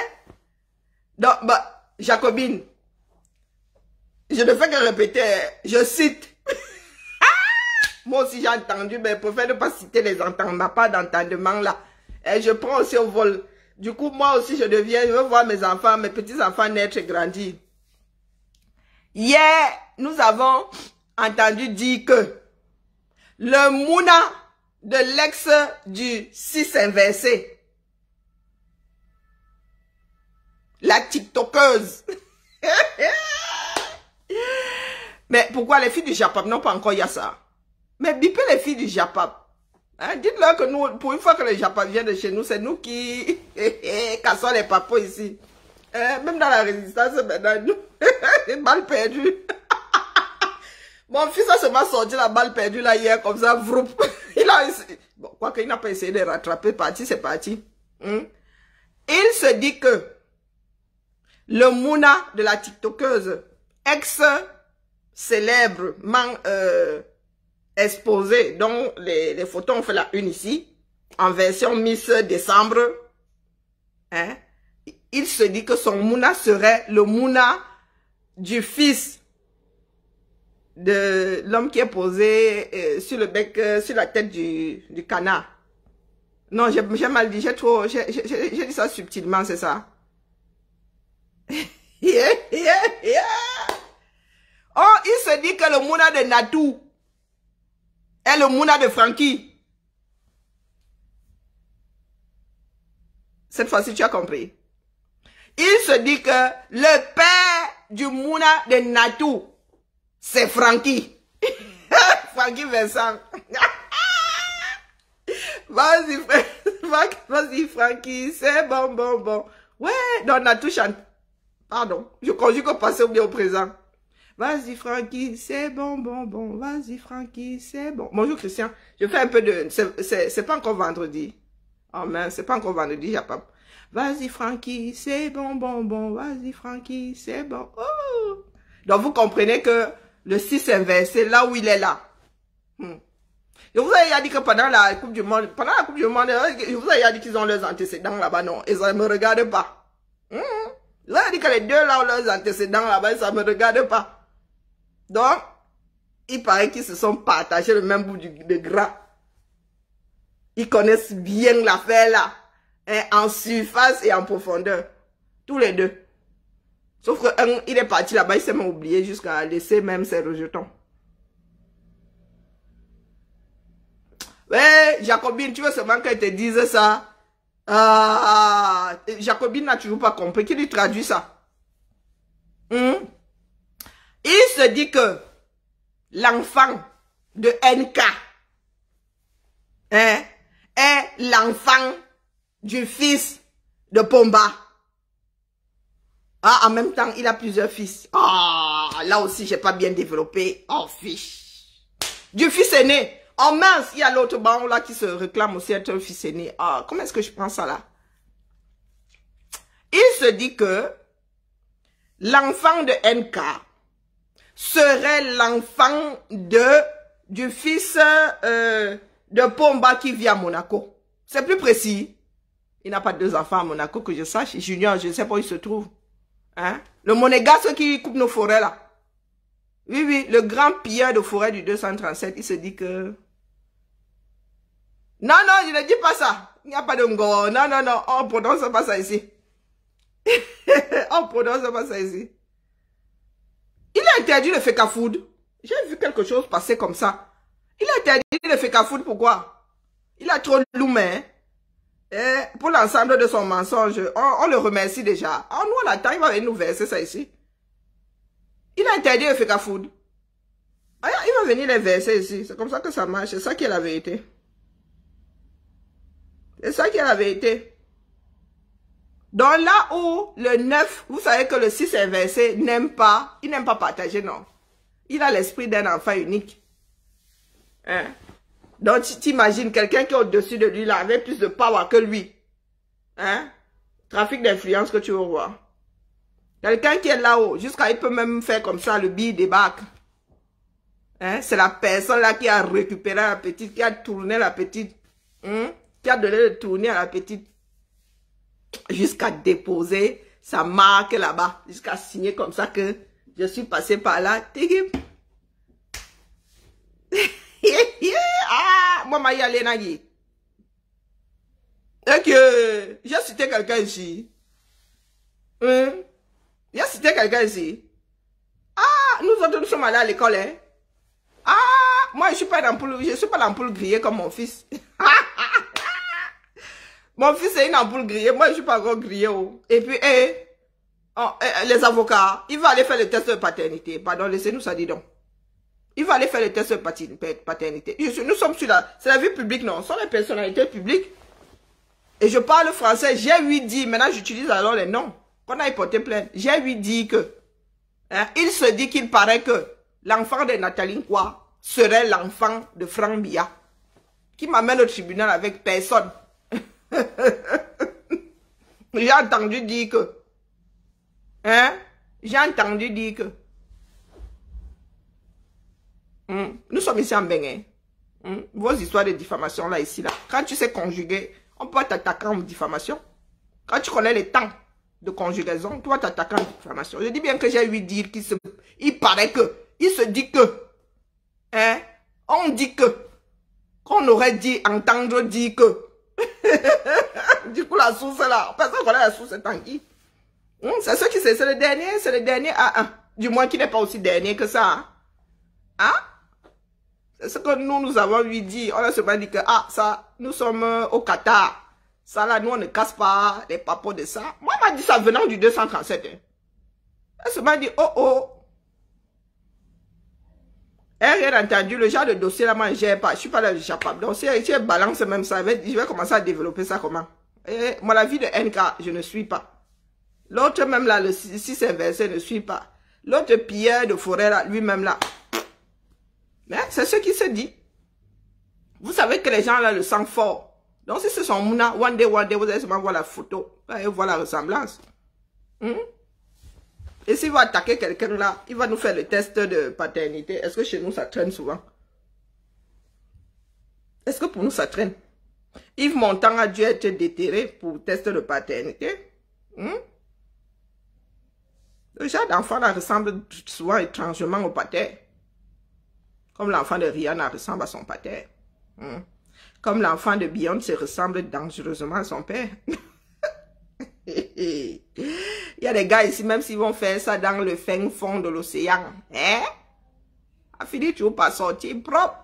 Donc, bah, Jacobine. Je ne fais que répéter, je cite. Moi aussi j'ai entendu, mais je préfère ne pas citer les entendements, pas d'entendement là. Et je prends aussi au vol. Du coup, moi aussi je veux voir mes enfants, mes petits-enfants naître et grandir. Hier, nous avons entendu dire que le Mouna de l'ex du 6 inversé, la TikTokeuse. Mais pourquoi les filles du Japap n'ont pas encore eu ça? Mais bipez les filles du Japap. Hein? Dites-leur que nous, pour une fois que les Japap viennent de chez nous, c'est nous qui cassons les papos ici. Même dans la résistance, maintenant, nous, balle perdue. Mon fils a seulement sorti la balle perdue là hier, comme ça, vroup. Il a essayé. Bon, quoi qu'il n'a pas essayé de rattraper, parti, c'est parti. Il se dit que le Mouna de la TikTokeuse, ex-célèbrement exposé, dont les photos ont fait la une ici, en version Miss Décembre, hein, il se dit que son Mouna serait le Mouna du fils de l'homme qui est posé sur le bec, sur la tête du canard. Non, j'ai mal dit, j'ai dit ça subtilement, c'est ça. Oh, il se dit que le Mouna de Natou est le Mouna de Frankie. Cette fois-ci, tu as compris. Il se dit que le père du Mouna de Natou, c'est Frankie. Frankie Vincent. Vas-y, Frankie, c'est bon. Ouais, non, Natou chante. Pardon, je conjugue au passé ou bien au présent. Vas-y, Frankie, c'est bon. Vas-y, Frankie, c'est bon. Bonjour, Christian. Je fais un peu de... C'est pas encore vendredi. Oh, mince, c'est pas encore vendredi, j'ai pas... Vas-y, Frankie, c'est bon. Vas-y, Frankie, c'est bon. Oh. Donc, vous comprenez que le 6 inversé, là où il est là. Je vous ai dit que pendant la Coupe du Monde, je vous ai dit qu'ils ont leurs antécédents là-bas, non. Et ça ne me regarde pas. Je vous ai dit que les deux là ont leurs antécédents là-bas, ça ne me regarde pas. Donc, il paraît qu'ils se sont partagés le même bout de gras. Ils connaissent bien l'affaire là. Hein, en surface et en profondeur. Tous les deux. Sauf que un, il est parti là-bas, il s'est même oublié jusqu'à laisser même ses rejetons. Ouais, Jacobine, tu veux seulement qu'elle te dise ça? Jacobine n'a toujours pas compris. Qui lui traduit ça? Il se dit que l'enfant de NK est l'enfant du fils de Pomba. Ah, en même temps, il a plusieurs fils. Ah, là aussi, j'ai pas bien développé. Oh, fiche. Du fils aîné. Oh mince, il y a l'autre baron là qui se réclame aussi être un fils aîné. Ah, comment est-ce que je prends ça là? Il se dit que l'enfant de NK serait l'enfant du fils de Pomba qui vit à Monaco. C'est plus précis. Il n'a pas deux enfants à Monaco que je sache. Junior, je ne sais pas où il se trouve. Hein? Le monégasque qui coupe nos forêts là. Oui, le grand pilleur de forêt du 237, il se dit que... Non, je ne dis pas ça. Il n'y a pas de ngo. Non, on prononce pas ça ici. On prononce pas ça ici. Il a interdit le feka food. J'ai vu quelque chose passer comme ça. Il a interdit le feka food, pourquoi? Il a trop loumé. Pour l'ensemble de son mensonge, on le remercie déjà. Nous, on attend, il va venir nous verser ça ici. Il a interdit le feka food. Il va venir les verser ici. C'est comme ça que ça marche. C'est ça qui est la vérité. C'est ça qui est la vérité. Donc là où le 9, vous savez que le 6 inversé n'aime pas, il n'aime pas partager, non. Il a l'esprit d'un enfant unique. Hein? Donc tu imagines quelqu'un qui est au-dessus de lui, là, avec plus de power que lui. Hein? Trafic d'influence que tu veux voir. Quelqu'un qui est là-haut, jusqu'à il peut même faire comme ça, le billet débarque. Hein? C'est la personne là qui a récupéré la petite, qui a tourné la petite, qui a donné le tourner à la petite, jusqu'à déposer sa marque là-bas, jusqu'à signer comme ça que je suis passé par là. Ah, moi, je suis allé. Et que j'ai cité quelqu'un ici. J'ai cité quelqu'un ici. Ah, nous autres, nous sommes allés à l'école, hein. Ah, moi, je suis pas l'ampoule grillée comme mon fils. Mon fils est une ampoule grillée, moi, je suis pas encore grillée. Oh. Et puis, les avocats, il va aller faire le test de paternité. Pardon, laissez-nous ça, dis donc. Il va aller faire le test de paternité. Nous sommes sur c'est la vie publique, non? Ce sont les personnalités publiques. Et je parle français, j'ai lui dit, maintenant j'utilise alors les noms. Qu'on a porté plainte. J'ai lui dit que, hein, il se dit qu'il paraît que l'enfant de Nathalie Nkwa serait l'enfant de Franck Biya, qui m'amène au tribunal avec personne. J'ai entendu dire que, hein, j'ai entendu dire que, nous sommes ici en Bénin. Vos histoires de diffamation là, ici, là. Quand tu sais conjuguer, on peut t'attaquer en diffamation. Quand tu connais les temps de conjugaison, tu vas t'attaquer en diffamation. Je dis bien que j'ai eu dire il paraît que, il se dit que, hein, on dit que, qu'on aurait dit, entendre dire que. Du coup, la source là, personne connaît la source est en qui. C'est ce qui c'est le dernier A1. Du moins qui n'est pas aussi dernier que ça. Hein? C'est ce que nous avons lui dit. On a seulement dit que, ah, ça, nous sommes au Qatar. Ça là, nous on ne casse pas les papos de ça. Moi, on m'a dit ça venant du 237. Hein. Elle se m'a dit, oh oh. Elle n'a rien entendu, le genre de dossier là, moi, je pas. Je suis pas là, je capable. Donc, si elle balance même ça, je vais commencer à développer ça comment? Et moi, la vie de NK, je ne suis pas. L'autre même là, le 6 inversé, ne suit pas. L'autre Pierre de Forêt là, lui-même là. Mais c'est ce qui se dit. Vous savez que les gens là le sentent fort. Donc si ce sont Mouna, one day, vous allez seulement voir la photo. Vous allez voir la ressemblance. Et s'il va attaquer quelqu'un là, il va nous faire le test de paternité. Est-ce que chez nous ça traîne souvent? Est-ce que pour nous ça traîne? Yves Montand a dû être déterré pour test de paternité. Le genre d'enfant là ressemble souvent étrangement au pater. Comme l'enfant de Rihanna ressemble à son pater. Comme l'enfant de Beyoncé ressemble dangereusement à son père. Il y a des gars ici, même s'ils vont faire ça dans le fin fond de l'océan. Hein? A fini toujours par sortir propre.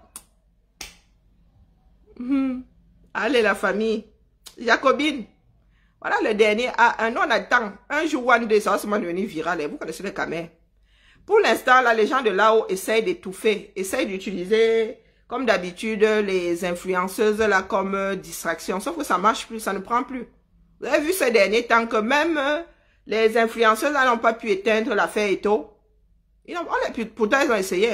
Allez la famille. Jacobine. Voilà le dernier A1. Nous on attend. Un jour, one day, ça va seulement devenir viral. Vous connaissez les caméras. Pour l'instant, là, les gens de là-haut essayent d'étouffer. Essayent d'utiliser, comme d'habitude, les influenceuses là comme distraction. Sauf que ça marche plus, ça ne prend plus. Vous avez vu ces derniers temps que même les influenceuses n'ont pas pu éteindre l'affaire Eto. Pourtant, ils ont essayé.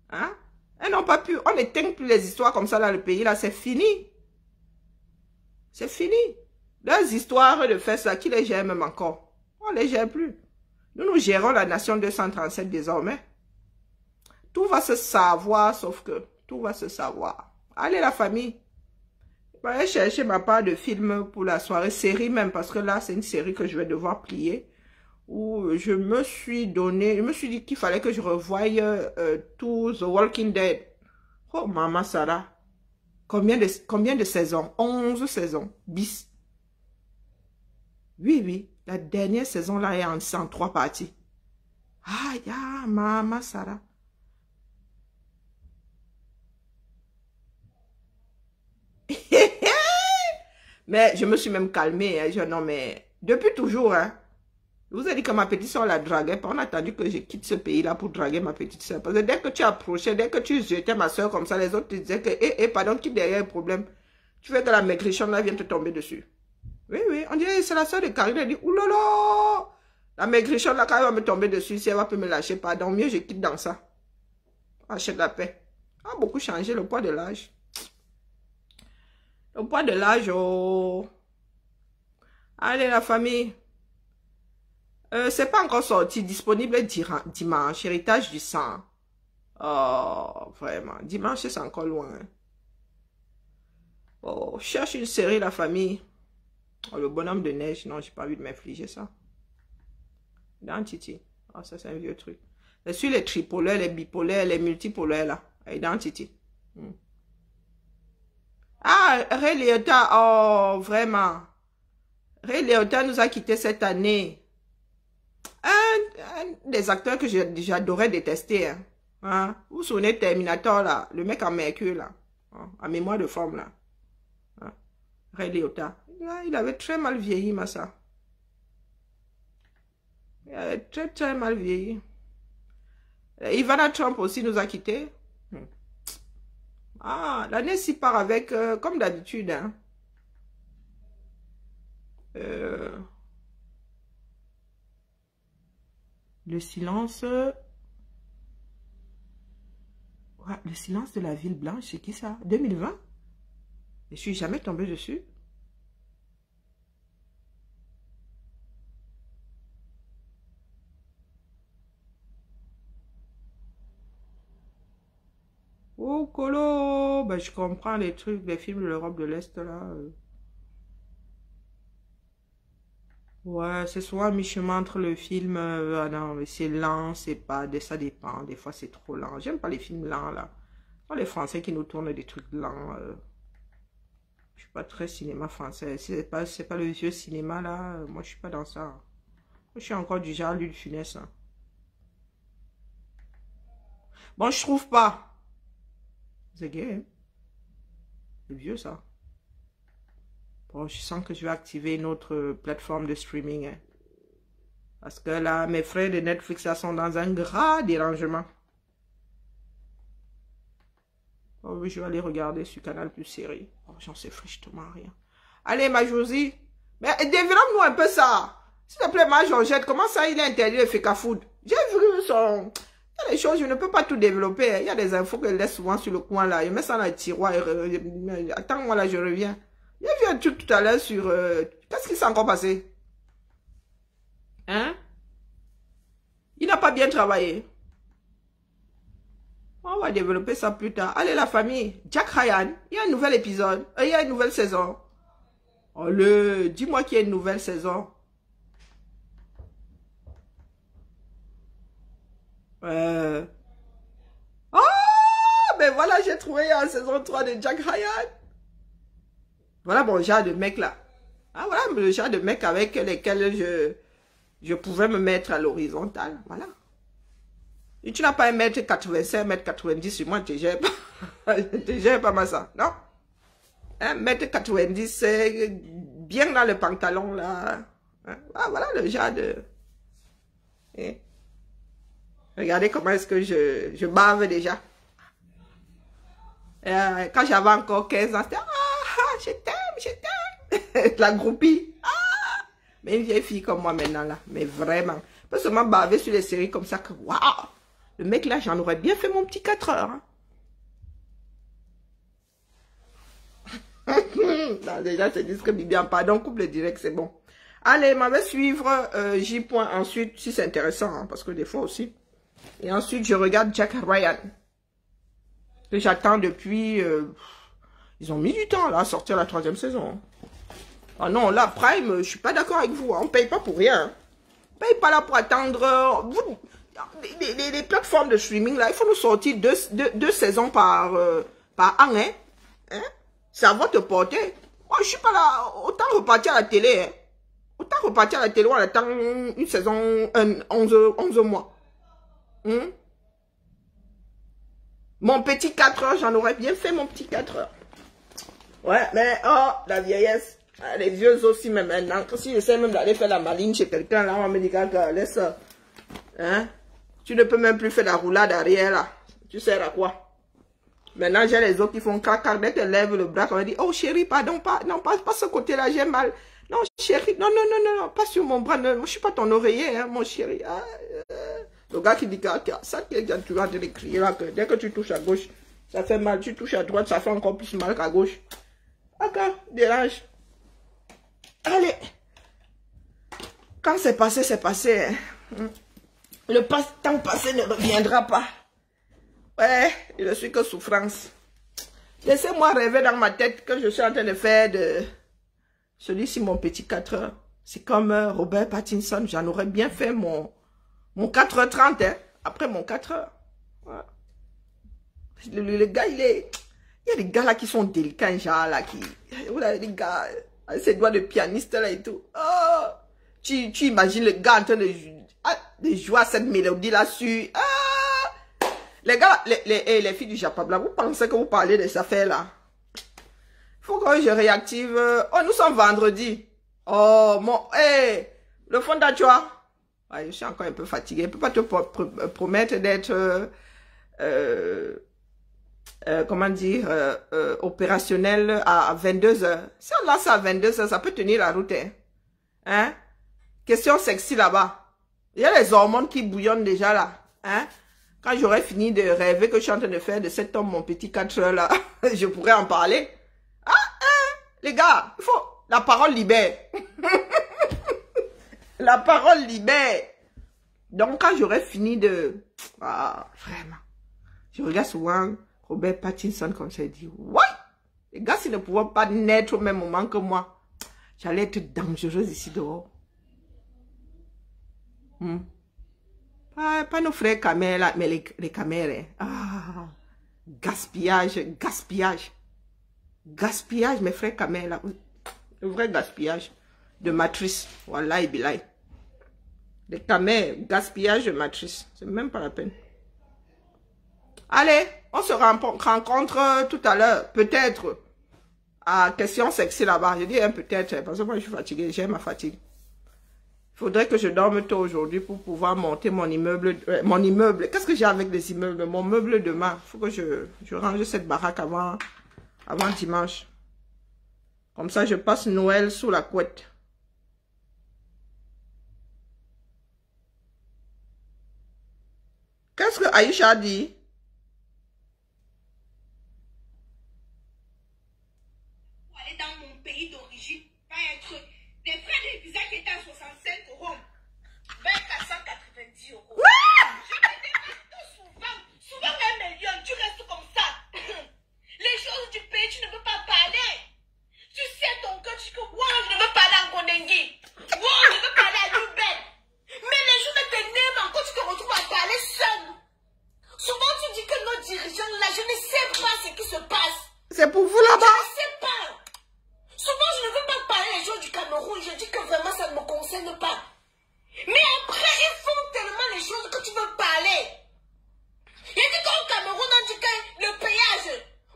Hein? Elles n'ont pas pu. On n'éteint plus les histoires comme ça dans le pays. Là, c'est fini. C'est fini. Leurs histoires de fesses là, qui les gère même encore? On ne les gère plus. Nous gérons la nation 237 désormais. Tout va se savoir, sauf que tout va se savoir. Allez la famille. Je vais aller chercher ma part de film pour la soirée, série même, parce que là, c'est une série que je vais devoir plier. Où je me suis dit qu'il fallait que je revoie tout The Walking Dead. Oh, Maman Sarah. Combien de saisons? 11 saisons. Bis. Oui. La dernière saison là est en 3 parties. Ah, ya, Maman Sarah. Mais je me suis même calmée. Hein. Non, mais depuis toujours, hein, je vous ai dit que ma petite soeur la draguait. On a attendu que je quitte ce pays-là pour draguer ma petite soeur. Parce que dès que tu approchais, dès que tu jetais ma soeur comme ça, les autres te disaient que, pardon, qui derrière le problème? Tu veux que la maigrichonne là vienne te tomber dessus. Oui, on dirait c'est la soeur de Karine. Elle dit, oulala, la maigrichonne là, quand elle va me tomber dessus, si elle va me lâcher, pardon, mieux je quitte dans ça. Achète la paix. A beaucoup changé le poids de l'âge. Le poids de l'âge, oh. Allez la famille. C'est pas encore sorti, disponible dimanche, héritage du sang. Oh, vraiment. Dimanche, c'est encore loin. Hein. Oh, cherche une série, la famille. Oh, le bonhomme de neige. Non, j'ai pas envie de m'infliger ça. Identity. Oh, ça, c'est un vieux truc. Je suis les tripolaires, les bipolaires, les multipolaires, là. Identity. Ah, Ray Liotta. Oh, vraiment. Ray Liotta nous a quittés cette année. Un des acteurs que j'adorais détester. Hein. Hein? Vous vous souvenez de Terminator, là? Le mec en mercure, là. Hein? En mémoire de forme, là. Hein? Ray Liotta. Il avait très mal vieilli, Massa. Il avait très, très mal vieilli. Ivana Trump aussi nous a quittés. Ah, l'année s'y part avec, comme d'habitude. Hein. Le silence... Ouais, le silence de la ville blanche, c'est qui ça? 2020? Je suis jamais tombée dessus. Oh, Colo! Ben, je comprends les trucs, les films de l'Europe de l'Est, là. Ouais, c'est souvent à mi-chemin entre le film... ah non, mais c'est lent, c'est pas... Ça dépend. Des fois, c'est trop lent. J'aime pas les films lents, là. Pas les Français qui nous tournent des trucs lents. Je suis pas très cinéma français. C'est pas le vieux cinéma, là. Moi, je suis pas dans ça. Moi, je suis encore du genre Louis de Funès. Hein. Bon, je trouve pas. C'est gay, hein? C'est vieux, ça. Bon, je sens que je vais activer une autre plateforme de streaming. Hein. Parce que là, mes frères de Netflix là, sont dans un grand dérangement. Oh oui, je vais aller regarder sur Canal Plus série. Oh, j'en sais frichement rien. Allez, ma Josie. Mais développe-nous un peu ça. S'il te plaît, ma Georgette, comment ça, il a interdit le Feka Food? J'ai vu son... Il y a des choses, je ne peux pas tout développer. Il y a des infos qu'elle laisse souvent sur le coin là. Je mets ça dans le tiroir. Attends-moi là, je reviens. J'ai vu un truc tout à l'heure sur... Qu'est-ce qui s'est encore passé? Hein? Il n'a pas bien travaillé. On va développer ça plus tard. Allez, la famille. Jack Ryan, il y a un nouvel épisode. Il y a une nouvelle saison. Oh, dis-moi qu'il y a une nouvelle saison. Oh, ben voilà, j'ai trouvé la saison 3 de Jack Ryan. Voilà mon genre de mec là. Ah, voilà le genre de mec avec lesquels je pouvais me mettre à l'horizontale. Voilà. Et tu n'as pas 1m85, 1m90 sur moi, tu gères pas. Tu gères pas mal ça, non? 1m90, c'est bien dans le pantalon là. Ah, voilà le genre de... Eh. Regardez comment est-ce que je bave déjà. Quand j'avais encore 15 ans, c'était je t'aime. La groupie. Ah, mais une vieille fille comme moi maintenant là. Mais vraiment. Pas seulement baver sur les séries comme ça que waouh. Le mec là, j'en aurais bien fait mon petit 4 heures. Hein. Non, déjà, c'est disque bien. Pardon, couple direct, c'est bon. Allez, m'avait suivre J. Ensuite, si c'est intéressant, hein, parce que des fois aussi. Et ensuite, je regarde Jack Ryan. Que j'attends depuis... ils ont mis du temps là à sortir la 3e saison. Ah non, là, Prime, je suis pas d'accord avec vous. Hein, on paye pas pour rien. On paye pas là pour attendre... les plateformes de streaming, là, il faut nous sortir deux saisons par an. Hein? C'est à votre portée. Moi, je suis pas là. Autant repartir à la télé. Hein. Autant repartir à la télé, on attend une saison 11 mois. Hein? Mon petit 4 heures, j'en aurais bien fait mon petit 4 heures. Ouais, mais oh, la vieillesse. Les vieux aussi, même maintenant. Si j'essaie même d'aller faire la maline chez quelqu'un, là, on va me dire que laisse. Hein? Tu ne peux même plus faire la roulade arrière, là. Tu sers à quoi? Maintenant, j'ai les autres qui font caca. Dès qu'elles lèvent le bras, on va dire, oh chérie, pardon, pas ce côté-là, j'ai mal. Non, chérie, non, pas sur mon bras. Non, je suis pas ton oreiller, hein, mon chéri. Ah, le gars qui dit que ça, tu vas te crier là, que dès que tu touches à gauche, ça fait mal. Tu touches à droite, ça fait encore plus mal qu'à gauche. Ok, dérange. Allez. Quand c'est passé, c'est passé. Hein. Le temps passé ne reviendra pas. Ouais, je ne suis que souffrance. Laissez-moi rêver dans ma tête que je suis en train de faire de celui-ci, mon petit 4 heures. C'est comme Robert Pattinson, j'en aurais bien fait mon 4h30, hein, après mon 4 heures. Voilà. Le gars, il y a des gars là qui sont délicats, genre là, voilà, les gars, avec ses doigts de pianiste là et tout. Oh, tu imagines le gars en train de jouer à cette mélodie là sur... Les gars, les filles du Japon, là, vous pensez que vous parlez de ces affaires-là? Il faut que je réactive. Oh, nous sommes vendredi. Oh, le fondateur. Ouais, je suis encore un peu fatiguée. Je ne peux pas te promettre d'être, comment dire, opérationnel à 22 h. Si on lance à 22 h, ça peut tenir la route. Hein? Question sexy là-bas. Il y a les hormones qui bouillonnent déjà là. Hein? Quand j'aurai fini de rêver que je suis en train de faire de cet homme mon petit 4 heures là, je pourrais en parler. Les gars, il faut... La parole libère. La parole libère. Donc quand j'aurai fini de... vraiment. Je regarde souvent Robert Pattinson comme ça, il dit, ouais, les gars, s'ils ne pouvaient pas naître au même moment que moi, j'allais être dangereuse ici dehors. Pas nos frères camères là, mais les camères. Gaspillage, gaspillage. Gaspillage, mes frères camères là. Le vrai gaspillage de matrice. Wallahi billahi. Les camères, gaspillage de matrice. C'est même pas la peine. Allez, on se rencontre tout à l'heure. Peut-être. À question sexy là-bas. Je dis peut-être, parce que moi je suis fatiguée. J'ai ma fatigue. Il faudrait que je dorme tôt aujourd'hui pour pouvoir monter mon immeuble. Qu'est-ce que j'ai avec les immeubles? Mon meuble demain. Il faut que je range cette baraque avant dimanche. Comme ça, je passe Noël sous la couette. Qu'est-ce que Aïcha a dit? Aller dans mon pays d'origine, pas un truc. Des frais de visa qui étaient à 65 €, vers 490 €. Je te démarre souvent 1 million, tu restes comme ça. Les choses du pays, tu ne peux pas parler. Tu sais ton cœur, tu dis que wow, je ne veux parler en Kondengi. Wow, je veux parler à Lubel. Mais les jours de tes nez, quand tu te retrouves à parler seul. Souvent tu dis que nos dirigeants là, je ne sais pas ce qui se passe. C'est pour vous là-bas? Je ne sais pas. Souvent je ne veux pas parler les gens du Cameroun. Je dis que vraiment ça ne me concerne pas. Mais après ils font tellement les choses que tu veux parler. Il dit qu'au Cameroun on dit que le péage,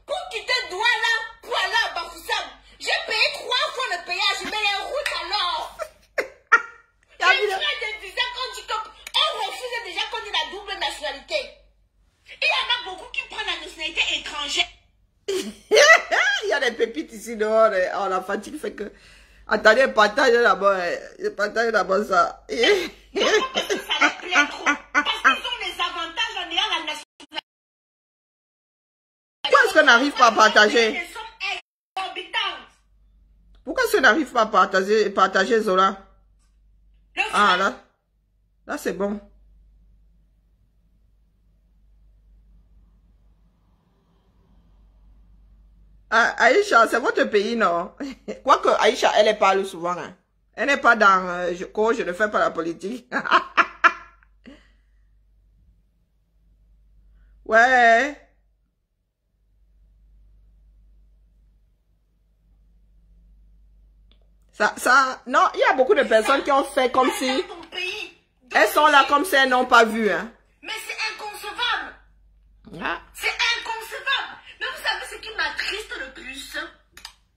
pour quitter Douala pour aller à Bafoussam, j'ai payé 3 fois le péage, mais les routes alors. Les frais de visa qu'on dit qu'on refuse déjà qu'on ait la double nationalité. Il y en a beaucoup qui prennent la nationalité étrangère. Il y a des pépites ici dehors. Oh, la fatigue fait que... Attendez, partage d'abord. Partage d'abord ça. Parce que ça les plaît trop. Parce qu'ils ont les avantages en ayant la nationalité. Pourquoi est-ce qu'on n'arrive pas à partager? Pourquoi est-ce qu'on n'arrive pas à partager Zola? Ah, là c'est bon. Aïcha, c'est votre pays, non? Quoique Aïcha, elle parle souvent. Hein. Elle n'est pas dans... je ne fais pas la politique. Ouais. Non, il y a beaucoup de personnes qui ont fait comme si... Elles sont là comme si elles n'ont pas vu. Hein. Mais c'est inconcevable. Ah. C'est inconcevable. Mais vous savez ce qui m'attriste le plus?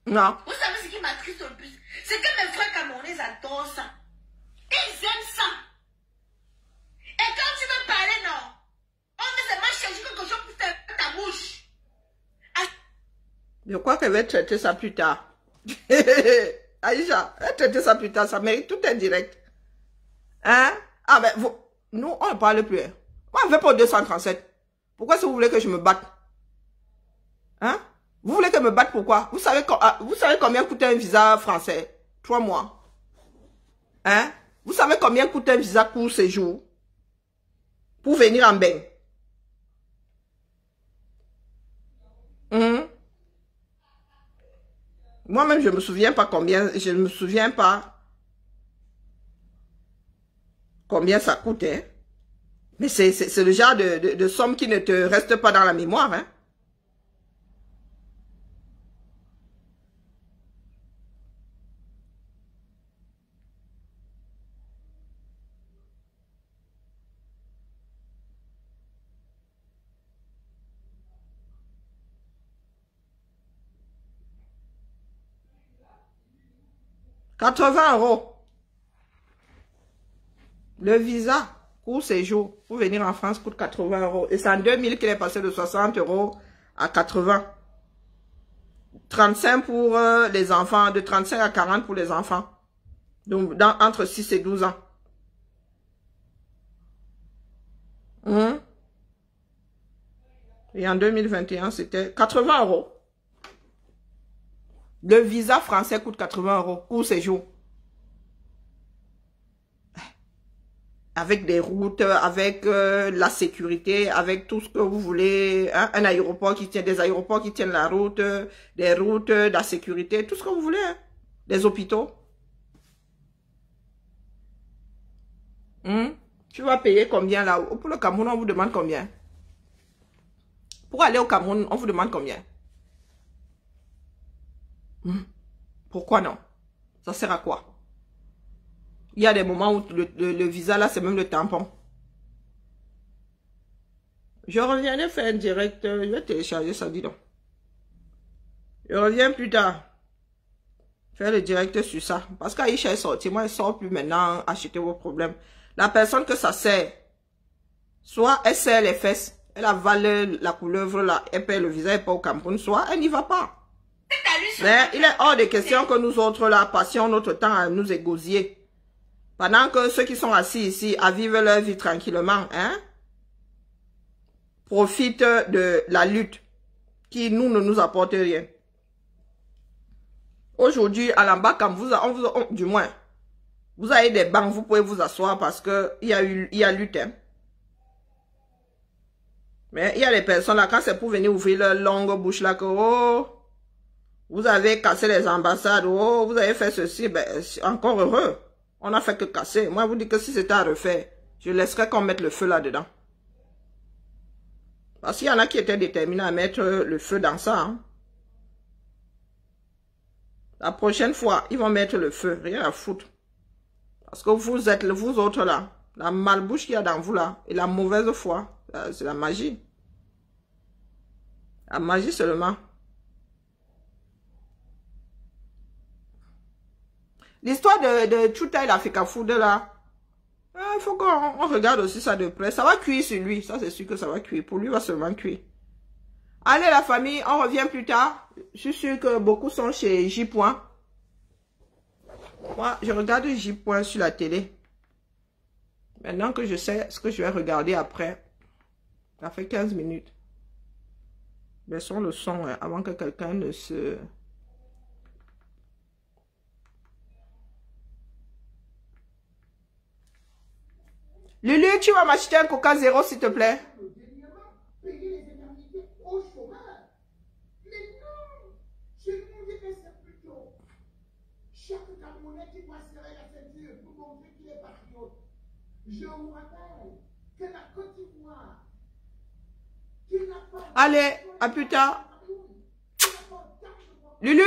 Non. Vous savez ce qui m'attriste le plus? C'est que mes frères camerounais adorent ça. Ils aiment ça. Et quand tu veux parler, non. On veut seulement chercher quelque chose pour faire ta bouche. Je crois qu'elle va traiter ça plus tard. Aïcha, elle va traiter ça plus tard. Ça mérite tout est direct. Hein? Ah ben, nous, on ne parle plus. Hein. Moi, je vais pour 237. Pourquoi est-ce que vous voulez que je me batte? Hein? Vous voulez que je me batte pourquoi? Vous savez combien coûte un visa français? 3 mois. Hein? Vous savez combien coûte un visa court séjour? Pour venir en bain. Moi-même, je me souviens pas combien, je ne me souviens pas combien ça coûtait. Mais c'est le genre de somme qui ne te reste pas dans la mémoire, hein. « 80 €. Le visa, court séjour, pour venir en France coûte 80 €. Et c'est en 2000 qu'il est passé de 60 € à 80. 35 pour les enfants, de 35 à 40 pour les enfants. Donc, entre 6 et 12 ans. Et en 2021, c'était 80 €. Le visa français coûte 80 €, court séjour. Avec des routes, avec la sécurité, avec tout ce que vous voulez. Hein, un aéroport qui tient, des aéroports qui tiennent la route, des routes, la sécurité, tout ce que vous voulez. Hein, des hôpitaux. Tu vas payer combien là? Pour le Cameroun, on vous demande combien? Pour aller au Cameroun, on vous demande combien? Pourquoi non? Ça sert à quoi? Il y a des moments où le visa là, c'est même le tampon. Je reviendrai faire un direct. Je vais télécharger ça, dis donc. Je reviens plus tard. Faire le direct sur ça. Parce qu'Aïcha est sortie. Moi, elle sort plus maintenant. Achetez vos problèmes. La personne que ça sert, soit elle serre les fesses, elle avale la couleuvre là, elle paie le visa, elle pas au Cameroun, soit elle n'y va pas. Mais il est hors de question que nous autres là passions notre temps à nous égosier. Pendant que ceux qui sont assis ici à vivre leur vie tranquillement, hein, profitent de la lutte qui nous ne nous apporte rien. Aujourd'hui, à l'embarque, du moins, vous avez des bancs, vous pouvez vous asseoir parce que il y a lutte. Hein. Mais il y a les personnes là, quand c'est pour venir ouvrir leur longue bouche là, que oh, vous avez cassé les ambassades, oh, vous avez fait ceci, ben, encore heureux. On n'a fait que casser. Moi, je vous dis que si c'était à refaire, je laisserais qu'on mette le feu là-dedans. Parce qu'il y en a qui étaient déterminés à mettre le feu dans ça. Hein. La prochaine fois, ils vont mettre le feu, rien à foutre. Parce que vous êtes, vous autres là, la malbouche qu'il y a dans vous là, et la mauvaise foi, c'est la magie. La magie seulement. L'histoire de Chuta et l'Africa Food là, il faut qu'on regarde aussi ça de près. Ça va cuire sur lui, ça c'est sûr que ça va cuire. Pour lui, il va seulement cuire. Allez la famille, on revient plus tard. Je suis sûr que beaucoup sont chez J. Moi, je regarde J. sur la télé. Maintenant que je sais ce que je vais regarder après, ça fait 15 minutes. Baissons le son hein, avant que quelqu'un ne se... Lulu, tu vas m'acheter un Coca Zéro s'il te plaît? Je vous rappelle que la Côte d'Ivoire, allez, à plus tard. Lulu?